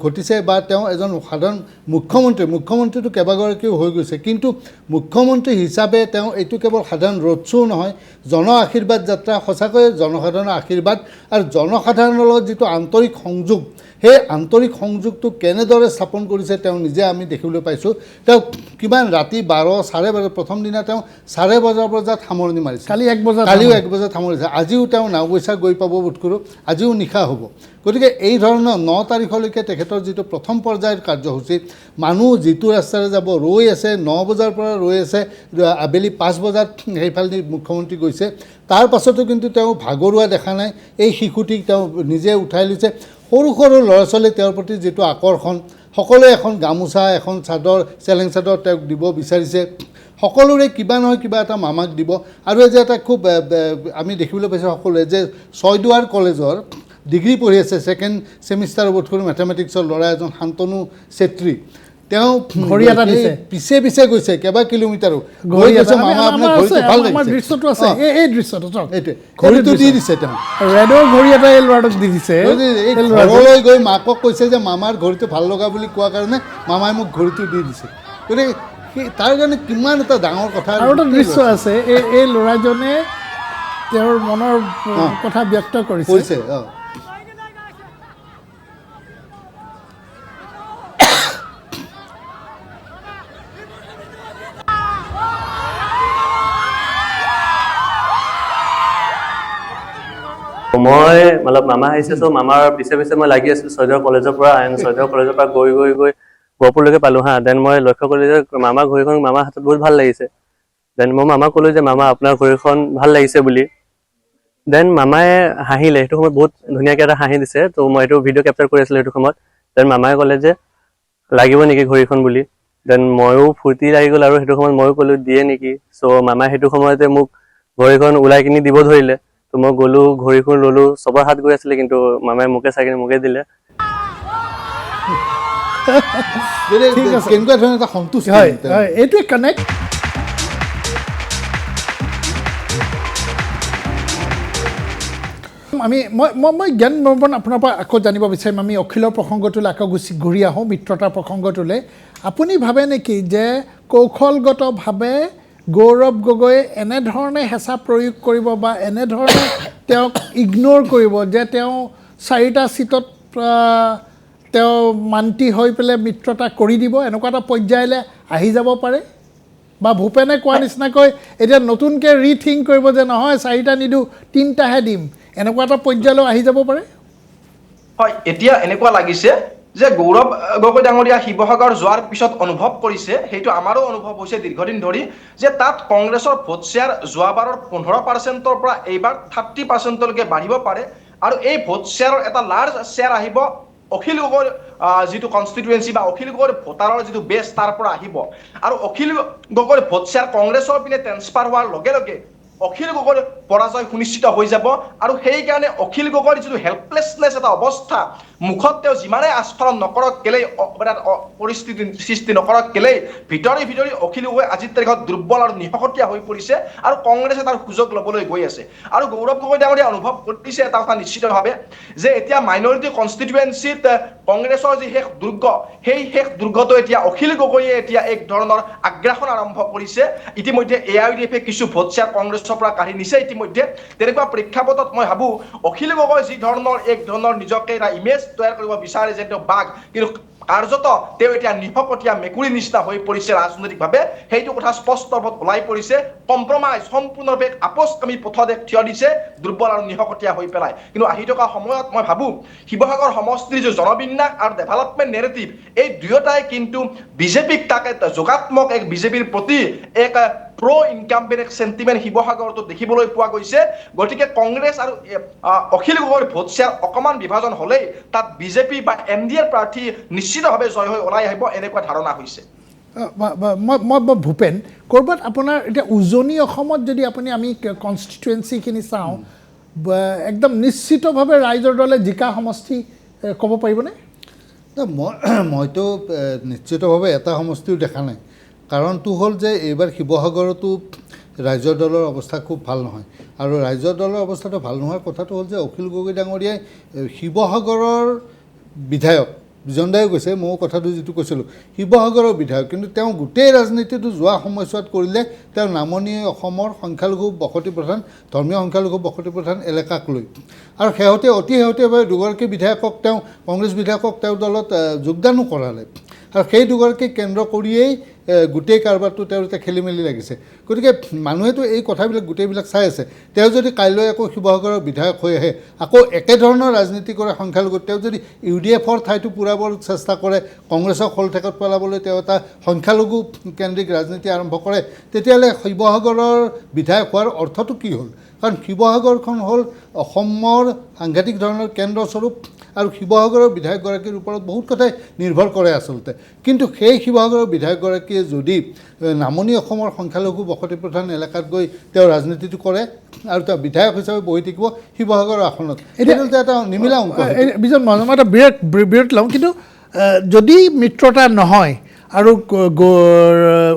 ঘটিছে বা তেওঁ এজন সাধাৰণ মুখ্যমন্ত্ৰীটো কেইবাগৰাকীও হৈ গৈছে কিন্তু মুখ্যমন্ত্ৰী হিচাপে তেওঁ এইটো কেৱল সাধাৰণ ৰোড শ্ব' নহয় জন আশীৰ্বাদ যাত্ৰা সঁচাকৈয়ে জনসাধাৰণৰ আশীৰ্বাদ আৰু জনসাধাৰণৰ লগত যিটো আন্তৰিক সংযোগ সেই আন্তৰিক সংযোগটো কেনেদৰে স্থাপন কৰিছে তেওঁ নিজে আমি দেখিবলৈ পাইছোঁ তেওঁ কিমান ৰাতি 12:30 প্ৰথম দিনা তেওঁ 12:30 বজাত সামৰণি মাৰিছে কালিও 1 বজাত সামৰিছে আজিও তেওঁ নাওবৈচা গৈ পাব বোধ কৰোঁ আজিও নিশা হ'ব গতিকে এই ধৰণৰ 9 তাৰিখলৈকে তেখেতৰ যিটো প্ৰথম পৰ্যায়ৰ কাৰ্যসূচী মানুহ যিটো ৰাস্তাৰে যাব ৰৈ আছে 9 বজাৰ পৰা ৰৈ আছে আবেলি 5 বজাত সেইফালেদি মুখ্যমন্ত্ৰী গৈছে তাৰ পাছতো কিন্তু তেওঁ ভাগৰুৱা দেখা নাই এই শিশুটিক তেওঁ নিজে উঠাই লৈছে সৰু সৰু ল'ৰা ছোৱালী তেওঁৰ প্ৰতি যিটো আকৰ্ষণ সকলোৱে এখন গামোচা এখন চাদৰ চেলেং চাদৰ তেওঁক দিব বিচাৰিছে সকলোৰে কিবা নহয় কিবা এটা মামাক দিব আৰু এই যে এটা খুব আমি দেখিবলৈ পাইছোঁ সকলোৱে যে ছয়দুৱাৰ কলেজৰ ডিগ্ৰী পঢ়ি আছে 2nd ছেমিষ্টাৰ বোধ কৰি মেথামেটিক্সৰ ল'ৰা এজন শান্তনু চেত্ৰী তেওঁ ঘড়ী এটা দিছে পিছে পিছে গৈছে কেইবা কিলোমিটাৰো গৈ গৈছে মামা আপোনাৰ ঘড়ীটো ভাল লাগিছে আমাৰ দৃশ্যটো আছে এই দৃশ্যটো চাওক এইটো ঘড়ীটো দি দিছে তেওঁ ৰেডৰ ঘড়ী এটা এই ল'ৰাটোক দি দিছে ঘৰলৈ গৈ মাকক কৈছে যে মামাৰ ঘড়ীটো ভাল লগা বুলি কোৱাৰ কাৰণে মামাই মোক ঘড়ীটো দি দিছে গতিকে তাৰ কাৰণে কিমান এটা ডাঙৰ কথা আৰু এটা দৃশ্য আছে এই ল'ৰাজনে তেওঁৰ মনৰ কথা ব্যক্ত কৰিছে মই মতলব মামা আহিছে চ' মামাৰ পিছে পিছে মই লাগি আছিলোঁ ছয়দুৱাৰ কলেজৰ পৰা ছয়দুৱাৰ কলেজৰ পৰা গৈ গহপুৰলৈকে পালোঁ হা দেন মই লক্ষ্য কৰিলোঁ যে মামাৰ ঘড়ীখন মামাৰ হাতত বহুত ভাল লাগিছে দেন মই মামাক ক'লোঁ যে মামা আপোনাৰ ঘড়ীখন ভাল লাগিছে বুলি দেন মামাই হাঁহিলে সেইটো সময়ত বহুত ধুনীয়াকৈ এটা হাঁহি দিছে ত' মই এইটো ভিডিঅ' কেপচাৰ কৰি আছিলোঁ সেইটো সময়ত দেন মামাই ক'লে যে লাগিব নেকি ঘড়ীখন বুলি দেন ময়ো ফূৰ্তি লাগি গ'ল আৰু সেইটো সময়ত ময়ো ক'লোঁ দিয়ে নেকি চ' মামাই সেইটো সময়তে মোক ঘড়ীখন ওলাই কিনি দিব ধৰিলে ত' মই গ'লোঁ ঘড়ীখন ল'লোঁ চবৰ হাত গৈ আছিলে কিন্তু মামাই মোকে চাই কিনি মোকে দিলে কেনেকুৱা ধৰণৰ এটা সন্তুষ্টি হয় এইটোৱে কানেক্ট আমি মই জ্ঞান বৰ্মন আপোনাৰ পৰা আকৌ জানিব বিচাৰিম আমি অখিলৰ প্ৰসংগটোলৈ আকৌ ঘূৰি আহোঁ মিত্ৰতাৰ প্ৰসংগটোলৈ আপুনি ভাবে নেকি যে কৌশলগতভাৱে গৌৰৱ গগৈয়ে এনেধৰণে হেঁচা প্ৰয়োগ কৰিব বা এনেধৰণে তেওঁক ইগন'ৰ কৰিব যে তেওঁ 4টা ছিটত তেওঁ মান্তি হৈ পেলাই মিত্ৰতা কৰি দিব এনেকুৱা এটা পৰ্যায়লৈ আহি যাব পাৰে বা ভূপেনে কোৱা নিচিনাকৈ এতিয়া নতুনকৈ ৰিথিংক কৰিব যে নহয় 4টা নিদিওঁ 3টাহে দিম এনেকুৱা এটা পৰ্যায়লৈ আহি যাব পাৰে হয় এতিয়া এনেকুৱা লাগিছে যে গৌৰৱ গগৈ ডাঙৰীয়া শিৱসাগৰ যোৱাৰ পিছত অনুভৱ কৰিছে সেইটো আমাৰো অনুভৱ হৈছে দীৰ্ঘদিন ধৰি যে তাত কংগ্ৰেছৰ ভোট শ্বেয়াৰ যোৱাবাৰৰ 15%ৰ পৰা এইবাৰ 30%লৈকে বাঢ়িব পাৰে আৰু এই ভোট শ্বেয়াৰৰ এটা লাৰ্জ শ্বেয়াৰ আহিব অখিল গগৈৰ যিটো কনষ্টিটুৱেঞ্চি বা অখিল গগৈৰ ভোটাৰৰ যিটো বেছ তাৰ পৰা আহিব আৰু অখিল গগৈৰ ভোট শ্বেয়াৰ কংগ্ৰেছৰ পিনে ট্ৰেন্সফাৰ হোৱাৰ লগে লগে অখিল গগৈৰ পৰাজয় সুনিশ্চিত হৈ যাব আৰু সেইকাৰণে অখিল গগৈৰ যিটো হেল্পলেছনেছ এটা অৱস্থা মুখত তেওঁ যিমানে আস্ফালন নকৰক কেলেই পৰিস্থিতি সৃষ্টি নকৰক কেলেই ভিতৰি অখিল গগৈ আজিৰ তাৰিখত দুৰ্বল আৰু নিশকতীয়া হৈ পৰিছে আৰু কংগ্ৰেছে তাৰ সুযোগ ল'বলৈ গৈ আছে আৰু গৌৰৱ গগৈ ডাঙৰীয়া অনুভৱ কৰিছে এটা কথা নিশ্চিতভাৱে যে এতিয়া মাইনৰিটি কনষ্টিটুৱেঞ্চিত কংগ্ৰেছৰ যি শেষ দুৰ্গ সেই শেষ দুৰ্গটো এতিয়া অখিল গগৈয়ে এতিয়া এক ধৰণৰ আগ্ৰাসন আৰম্ভ কৰিছে ইতিমধ্যে AIUDF কিছু ভোট শ্বেয়াৰ কংগ্ৰেছৰ পৰা কাঢ়ি নিছে ইতিমধ্যে তেনেকুৱা প্ৰেক্ষাপটত মই ভাবোঁ অখিল গগৈ যি ধৰণৰ এক ধৰণৰ নিজকে এটা ইমেজ তৈয়াৰ কৰিব বিচাৰে যে তেওঁ বাঘ কিন্তু কাৰ্যত তেওঁ এতিয়া নিশকতীয়া মেকুৰী নিচিনা হৈ পৰিছে ৰাজনৈতিকভাৱে সেইটো কথা স্পষ্ট ৰূপত ওলাই পৰিছে কম্প্ৰমাইজ সম্পূৰ্ণৰূপে আপোচকামী পথত থিয় দিছে দুৰ্বল আৰু নিশকতীয়া হৈ পেলাই কিন্তু আহি থকা সময়ত মই ভাবোঁ শিৱসাগৰ সমষ্টিৰ যি জনবিন্যাস আৰু ডেভেলপমেণ্ট নেৰেটিভ এই দুয়োটাই কিন্তু বিজেপিক তাক যোগাত্মক এক বিজেপিৰ প্ৰতি এক প্ৰ' ইনকামবেণ্ট চেণ্টিমেণ্ট শিৱসাগৰতো দেখিবলৈ পোৱা গৈছে গতিকে কংগ্ৰেছ আৰু অখিল গগৈৰ ভোট শ্বেয়াৰ অকণমান বিভাজন হ'লেই তাত বিজেপি বা MDAৰ প্ৰাৰ্থী নিশ্চিতভাৱে জয় হৈ ওলাই আহিব এনেকুৱা ধাৰণা হৈছে মই ভূপেন ক'ৰবাত আপোনাৰ এতিয়া উজনি অসমত যদি আমি কনষ্টিটুৱেঞ্চিখিনি চাওঁ একদম নিশ্চিতভাৱে ৰাইজৰ দলে জিকা সমষ্টি ক'ব পাৰিবনে মইতো নিশ্চিতভাৱে এটা সমষ্টিও দেখা নাই কাৰণটো হ'ল যে এইবাৰ শিৱসাগৰতো ৰাইজৰ দলৰ অৱস্থা খুব ভাল নহয় আৰু ৰাইজৰ দলৰ অৱস্থাটো ভাল নোহোৱাৰ কথাটো হ'ল যে অখিল গগৈ ডাঙৰীয়াই শিৱসাগৰৰ বিধায়ক বিজন দায়ে কৈছে ময়ো কথাটো যিটো কৈছিলোঁ শিৱসাগৰৰ বিধায়ক কিন্তু তেওঁ গোটেই ৰাজনীতিটো যোৱা সময়ছোৱাত কৰিলে তেওঁ নামনি অসমৰ সংখ্যালঘু বসতি প্ৰধান ধৰ্মীয় সংখ্যালঘু বসতি প্ৰধান এলেকাক লৈ আৰু অতি শেহতীয়াভাৱে দুগৰাকী বিধায়কক তেওঁ কংগ্ৰেছ বিধায়কক তেওঁৰ দলত যোগদানো কৰালে আৰু সেই দুগৰাকীক কেন্দ্ৰ কৰিয়েই গোটেই কাৰবাৰটো তেওঁৰ এতিয়া খেলি মেলি লাগিছে গতিকে মানুহেতো এই কথাবিলাক গোটেইবিলাক চাই আছে তেওঁ যদি কাইলৈ আকৌ শিৱসাগৰৰ বিধায়ক হৈ আহে আকৌ একেধৰণৰ ৰাজনীতি কৰে সংখ্যালঘু তেওঁ যদি UDFৰ ঠাইটো পূৰাবৰ চেষ্টা কৰে কংগ্ৰেছক শলঠেকত পেলাবলৈ তেওঁ এটা সংখ্যালঘু কেন্দ্ৰিক ৰাজনীতি আৰম্ভ কৰে তেতিয়াহ'লে শিৱসাগৰৰ বিধায়ক হোৱাৰ অৰ্থটো কি হ'ল কাৰণ শিৱসাগৰখন হ'ল অসমৰ সাংঘাতিক ধৰণৰ কেন্দ্ৰস্বৰূপ আৰু শিৱসাগৰৰ বিধায়কগৰাকীৰ ওপৰত বহুত কথাই নিৰ্ভৰ কৰে আচলতে কিন্তু সেই শিৱসাগৰৰ বিধায়কগৰাকীয়ে যদি নামনি অসমৰ সংখ্যালঘু বসতি প্ৰধান এলেকাত গৈ তেওঁ ৰাজনীতিটো কৰে আৰু তেওঁ বিধায়ক হিচাপে বহি থাকিব শিৱসাগৰৰ আসনত এতিয়া এটা নিমিলা অংক বিজন মই এটা বিৰত লওঁ কিন্তু যদি মিত্ৰতা নহয় আৰু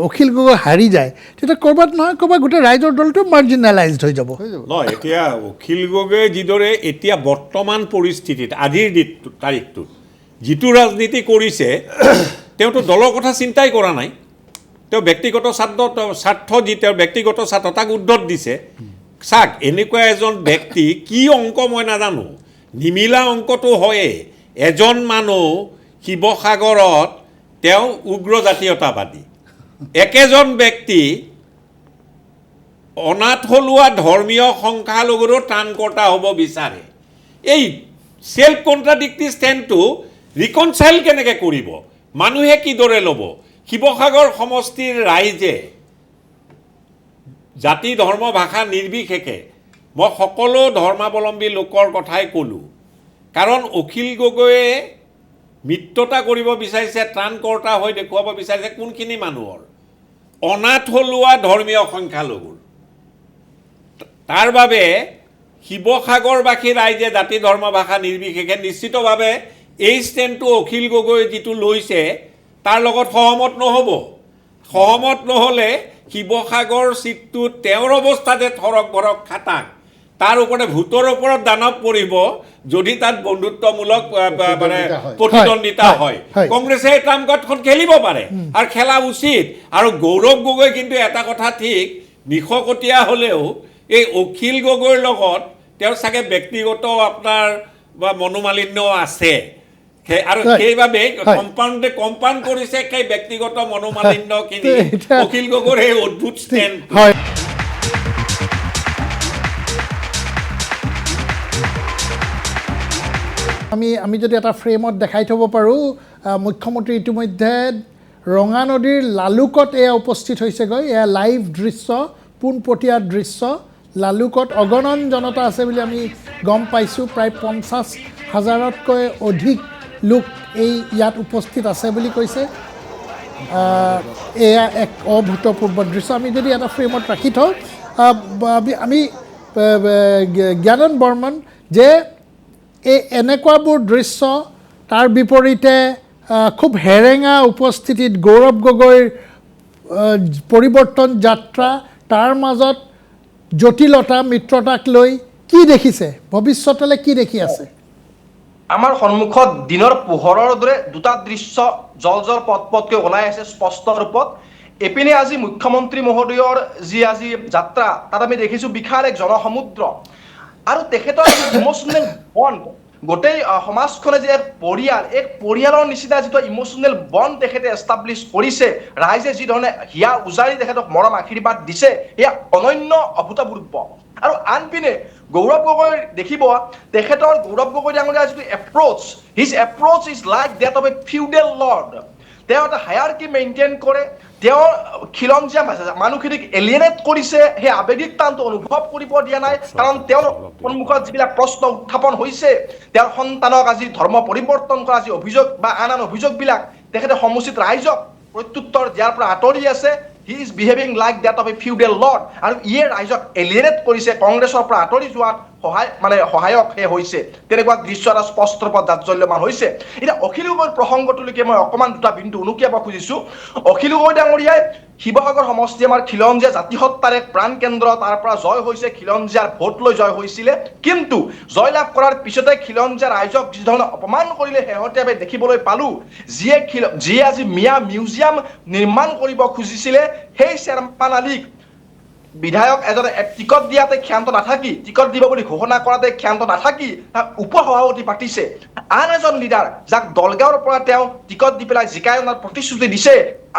অখিল গগৈ হাৰি যায় তেতিয়া ক'ৰবাত নহয় ক'ৰবাত গোটেই ৰাইজৰ দলটো মাৰ্জিনেলাইজড হৈ যাব নহয় এতিয়া অখিল গগৈ যিদৰে এতিয়া বৰ্তমান পৰিস্থিতিত আজিৰ তাৰিখটোত যিটো ৰাজনীতি কৰিছে তেওঁতো দলৰ কথা চিন্তাই কৰা নাই তেওঁ ব্যক্তিগত স্বাৰ্থ যি তেওঁৰ ব্যক্তিগত স্বাৰ্থ তাক উদ্ধত দিছে চাওক এনেকুৱা এজন ব্যক্তি কি অংক মই নাজানো নিমিলা অংকটো হয়ে এজন মানুহ শিৱসাগৰত তেওঁ উগ্ৰ জাতীয়তাবাদী একেজন ব্যক্তি অনাথলুৱা ধৰ্মীয় সংখ্যালঘুৰো ত্ৰাণকৰ্তা হ'ব বিচাৰে এই সেলফ কণ্ট্ৰাডিক্টৰি ষ্টেণ্ডটো ৰিকনচাইল কেনেকৈ কৰিব মানুহে কিদৰে ল'ব শিৱসাগৰ সমষ্টিৰ ৰাইজে জাতি ধৰ্ম ভাষা নিৰ্বিশেষে মই সকলো ধৰ্মাৱলম্বী লোকৰ কথাই ক'লোঁ কাৰণ অখিল গগৈয়ে মিত্ৰতা কৰিব বিচাৰিছে ত্ৰাণকৰ্তা হৈ দেখুৱাব বিচাৰিছে কোনখিনি মানুহৰ অনাথলুৱা ধৰ্মীয় সংখ্যালঘুৰ তাৰ বাবে শিৱসাগৰবাসী ৰাইজে জাতি ধৰ্ম ভাষা নিৰ্বিশেষে নিশ্চিতভাৱে এই ষ্টেণ্ডটো অখিল গগৈ যিটো লৈছে তাৰ লগত সহমত নহ'লে শিৱসাগৰ চিটটোত তেওঁৰ অৱস্থাতে থৰক ভৰক খাটাক তাৰ ওপৰতে ভোটৰ ওপৰত দানৱ পৰিব যদি তাত বন্ধুত্বমূলক মানে প্ৰতিদ্বন্দ্বিতা হয় কংগ্ৰেছে এই ট্ৰাম্প কাৰ্ডখন খেলিব পাৰে আৰু খেলা উচিত আৰু গৌৰৱ গগৈ কিন্তু এটা কথা ঠিক নিশকটীয়া হ'লেও এই অখিল গগৈৰ লগত তেওঁৰ চাগে ব্যক্তিগত আপোনাৰ বা মনোমালিন্য আছে আৰু সেইবাবে কম্পাউণ্ড কৰিছে সেই ব্যক্তিগত মনোমালিন্যখিনি অখিল গগৈৰ এই অদ্ভুত ষ্টেণ্ড আমি যদি এটা ফ্ৰেমত দেখাই থ'ব পাৰোঁ মুখ্যমন্ত্ৰী ইতিমধ্যে ৰঙা নদীৰ লালুকত এয়া উপস্থিত হৈছেগৈ এয়া লাইভ দৃশ্য পোনপটীয়া দৃশ্য লালুকত অগণন জনতা আছে বুলি আমি গম পাইছোঁ প্ৰায় 50,000তকৈ অধিক লোক ইয়াত উপস্থিত আছে বুলি কৈছে এয়া এক অভূতপূৰ্ব দৃশ্য আমি যদি এটা ফ্ৰেমত ৰাখি থওঁ আমি জ্ঞানন বৰ্মন যে এনেকুৱাবোৰ দৃশ্য তাৰ বিপৰীতে খুব হেৰেঙা উপস্থিতিত গৌৰৱ গগৈৰ পৰিৱৰ্তন যাত্ৰা তাৰ মাজত জটিলতা মিত্ৰতাক লৈ কি দেখিছে ভৱিষ্যতলৈ কি দেখি আছে আমাৰ সন্মুখত দিনৰ পোহৰৰ দৰে দুটা দৃশ্য জল পটপটকৈ ওলাই আছে স্পষ্ট ৰূপত এপিনে আজি মুখ্যমন্ত্ৰী মহোদয়ৰ যি আজি যাত্ৰা তাত আমি দেখিছোঁ বিশাল এক জনসমুদ্ৰ আৰু তেখেতৰ ইমোচনেল বণ্ড গোটেই সমাজখনে যে এক পৰিয়ালৰ নিচিনা যিটো ইমোচনেল বণ্ড তেখেতে এষ্টাব্লিছ কৰিছে ৰাইজে যি ধৰণে হিয়া উজাৰি তেখেতক মৰম আশীৰ্বাদ দিছে এয়া অনন্য অভূতপূৰ্ব আৰু আনপিনে গৌৰৱ গগৈ দেখিব তেখেতৰ গৌৰৱ গগৈ ডাঙৰীয়াৰ যিটো his approach is like that of A feudal lord তেওঁ এটা হায়াৰকি মেইনটেইন কৰে তেওঁ খিলঞ্জীয়া মানুহখিনিক এলিয়েনেট কৰিছে সেই আৱেগিক টানটো অনুভৱ কৰিব দিয়া নাই কাৰণ তেওঁৰ সন্মুখত যিবিলাক প্ৰশ্ন উত্থাপন হৈছে তেওঁৰ সন্তানক আজি ধৰ্ম পৰিৱৰ্তন কৰা যি অভিযোগ বা আন অভিযোগবিলাক তেখেতে সমুচিত ৰাইজক প্ৰত্যুত্তৰ দিয়াৰ পৰা আঁতৰি আছে he is behaving like that of A feudal lord আৰু ইয়ে ৰাইজক এলিয়েনেট কৰিছে কংগ্ৰেছৰ পৰা আঁতৰি যোৱাত সহায়ক হৈছে তেনেকুৱা দৃশ্য এটা স্পষ্ট ৰূপত জাজ্জল্যমান হৈছে এতিয়া অখিল গগৈৰ প্ৰসংগটোলৈকে মই অকণমান দুটা বিন্দু উনুকিয়াব খুজিছোঁ অখিল গগৈ ডাঙৰীয়াই শিৱসাগৰ সমষ্টি আমাৰ খিলঞ্জীয়া জাতিসত্তাৰ এক প্ৰাণ কেন্দ্ৰ তাৰ পৰা জয় হৈছে খিলঞ্জীয়াৰ ভোট লৈ জয় হৈছিলে কিন্তু জয়লাভ কৰাৰ পিছতে খিলঞ্জীয়া ৰাইজক যিধৰণে অপমান কৰিলে শেহতীয়াভাৱে দেখিবলৈ পালোঁ যিয়ে আজি মিয়া মিউজিয়াম নিৰ্মাণ কৰিব খুজিছিলে সেই শ্বেৰমান আলীক বিধায়ক এজনে টিকট দিয়াতে ক্ষান্ত নাথাকি টিকট দিব বুলি ঘোষণা কৰাতে ক্ষান্ত নাথাকি উপ সভাপতি পাতিছে আন এজন লিডাৰ যাক দলগাঁৱৰ পৰা তেওঁ টিকট দি পেলাই জিকাই অনাৰ প্ৰতিশ্ৰুতি দিছে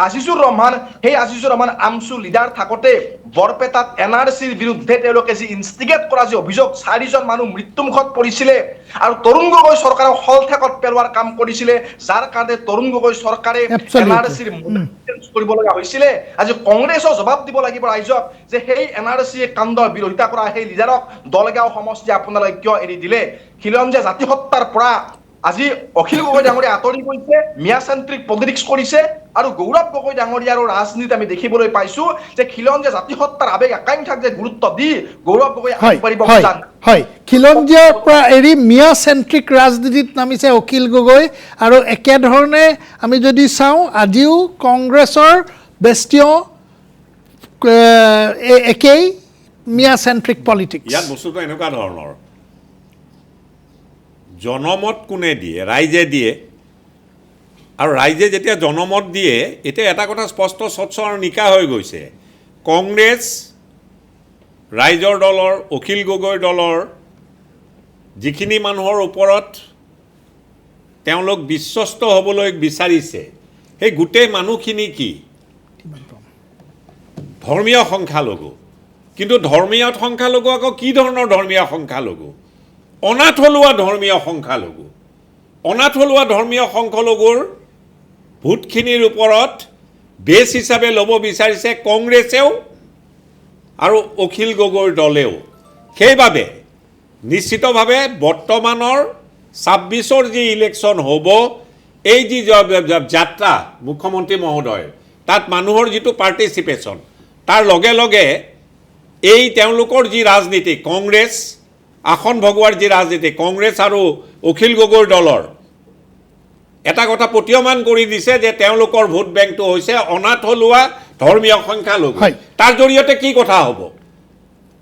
আজিজুৰ ৰহমান সেই আজিজুৰ ৰহমান আমচু লিডাৰ থাকোঁতে বৰপেটাত NRCৰ বিৰুদ্ধে তেওঁলোকে যি ইনষ্টিগেট কৰা যি অভিযোগ 4জন মানুহ মৃত্যুমুখত পৰিছিলে আৰু তৰুণ গগৈ চৰকাৰক হলঠেকত পেলোৱাৰ কাম কৰিছিলে যাৰ কাৰণে তৰুণ গগৈ চৰকাৰে NRCৰ কৰিব লগা হৈছিলে আজি কংগ্ৰেছৰ জবাব দিব লাগিব ৰাইজক যে সেই NRCয়ে কাণ্ডৰ বিৰোধিতা কৰা সেই লিডাৰক দলগাঁও সমষ্টি আপোনালোকে কিয় এৰি দিলে খিলঞ্জীয়া জাতিসত্তাৰ পৰা আজি অখিল গগৈ ডাঙৰীয়া আঁতৰি গৈছে মিয়া চেন্ট্ৰিক পলিটিক্স কৰিছে আৰু গৌৰৱ গগৈ ডাঙৰীয়াৰ ৰাজনীতি আমি দেখিবলৈ পাইছোঁ যে খিলঞ্জীয়া জাতিসত্তাৰ আৱেগ আকাংক্ষাক যে গুৰুত্ব দি গৌৰৱ গগৈ আগবাঢ়িব খোজা হয় খিলঞ্জীয়াৰ পৰা এৰি মিয়া চেন্ট্ৰিক ৰাজনীতিত নামিছে অখিল গগৈ আৰু একেধৰণে আমি যদি চাওঁ আজিও কংগ্ৰেছৰ বেষ্টীয় একেই মিয়া চেন্ট্ৰিক পলিটিক্স ইয়াত বস্তুটো এনেকুৱা ধৰণৰ জনমত কোনে দিয়ে ৰাইজে দিয়ে আৰু ৰাইজে যেতিয়া জনমত দিয়ে এতিয়া এটা কথা স্পষ্ট স্বচ্ছ আৰু নিকা হৈ গৈছে কংগ্ৰেছ ৰাইজৰ দলৰ অখিল গগৈ দলৰ যিখিনি মানুহৰ ওপৰত তেওঁলোক বিশ্বস্ত হ'বলৈ বিচাৰিছে সেই গোটেই মানুহখিনি কি ধৰ্মীয় সংখ্যালঘু কিন্তু ধৰ্মীয় সংখ্যালঘু আকৌ কি ধৰণৰ ধৰ্মীয় সংখ্যালঘু অনাথলুৱা ধৰ্মীয় সংখ্যালঘুৰ ভোটখিনিৰ ওপৰত বেছ হিচাপে ল'ব বিচাৰিছে কংগ্ৰেছেও আৰু অখিল গগৈৰ দলেও সেইবাবে নিশ্চিতভাৱে বৰ্তমানৰ 26ৰ যি ইলেকশ্যন হ'ব এই যি যাত্ৰা মুখ্যমন্ত্ৰী মহোদয় তাত মানুহৰ যিটো পাৰ্টিচিপেশ্যন তাৰ লগে লগে এই তেওঁলোকৰ যি ৰাজনীতি কংগ্ৰেছ আসন ভগোৱাৰ যি ৰাজনীতি কংগ্ৰেছ আৰু অখিল গগৈৰ দলৰ এটা কথা প্ৰতীয়মান কৰি দিছে যে তেওঁলোকৰ ভোট বেংকটো হৈছে অনাথলুৱা ধৰ্মীয় সংখ্যালঘু তাৰ জৰিয়তে কি কথা হ'ব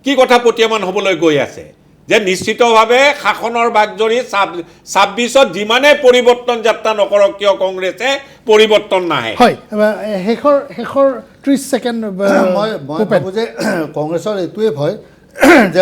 কি কথা প্ৰতীয়মান হ'বলৈ গৈ আছে যে নিশ্চিতভাৱে শাসনৰ বাগজৰী ২৬ত যিমানে পৰিৱৰ্তন যাত্ৰা নকৰক কিয় কংগ্ৰেছে পৰিৱৰ্তন নাহে। হয় শেষৰ 30 ছেকেণ্ড মই ভাবোঁ যে কংগ্ৰেছৰ এইটোৱে ভয় যে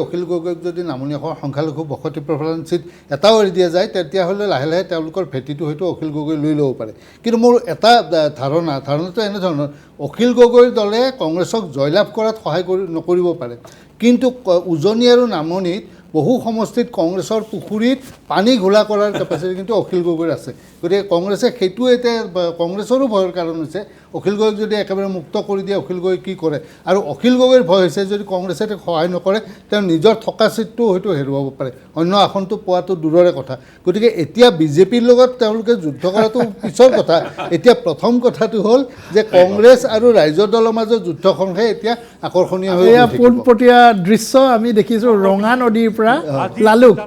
অখিল গগৈক যদি নামনি অসমৰ সংখ্যালঘু ৬২% চিট এটাও এৰি দিয়া যায় তেতিয়াহ'লে লাহে লাহে তেওঁলোকৰ ভেটিটো হয়তো অখিল গগৈ লৈ ল'ব পাৰে। কিন্তু মোৰ এটা ধাৰণাটো এনেধৰণৰ, অখিল গগৈৰ দলে কংগ্ৰেছক জয়লাভ কৰাত সহায় নকৰিব পাৰে, কিন্তু উজনি আৰু নামনিত বহু সমষ্টিত কংগ্ৰেছৰ পুখুৰীত পানী ঘোলা কৰাৰ কেপাচিটি কিন্তু অখিল গগৈৰ আছে। গতিকে কংগ্ৰেছে সেইটো এতিয়া কংগ্ৰেছৰো ভয়ৰ কাৰণ হৈছে, অখিল গগৈক যদি একেবাৰে মুক্ত কৰি দিয়ে অখিল গগৈ কি কৰে, আৰু অখিল গগৈৰ ভয় হৈছে যদি কংগ্ৰেছে তেওঁক সহায় নকৰে তেওঁ নিজৰ থকা চিটটো হয়তো হেৰুৱাব পাৰে, অন্য আসনটো পোৱাটো দূৰৰে কথা। গতিকে এতিয়া বিজেপিৰ লগত তেওঁলোকে যুদ্ধ কৰাটো পিছৰ কথা, এতিয়া প্ৰথম কথাটো হ'ল যে কংগ্ৰেছ আৰু ৰাইজৰ দলৰ মাজৰ যুদ্ধখনহে এতিয়া আকৰ্ষণীয় হৈ এয়া পোনপটীয়া দৃশ্য আমি দেখিছোঁ ৰঙা নদীৰ পৰা লালুক।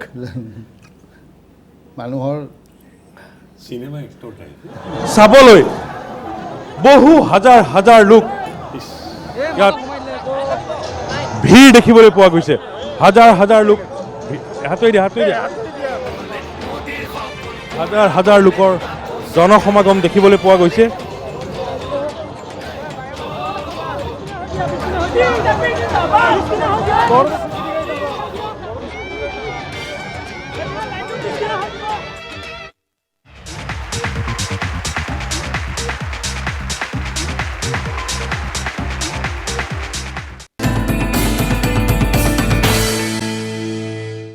মানুহৰ চিনেমা চাবলৈ বহু হাজাৰ লোক ইয়াত ভিৰ দেখিবলৈ পোৱা গৈছে, হাজাৰ লোক, হাজাৰ লোকৰ জনসমাগম দেখিবলৈ পোৱা গৈছে।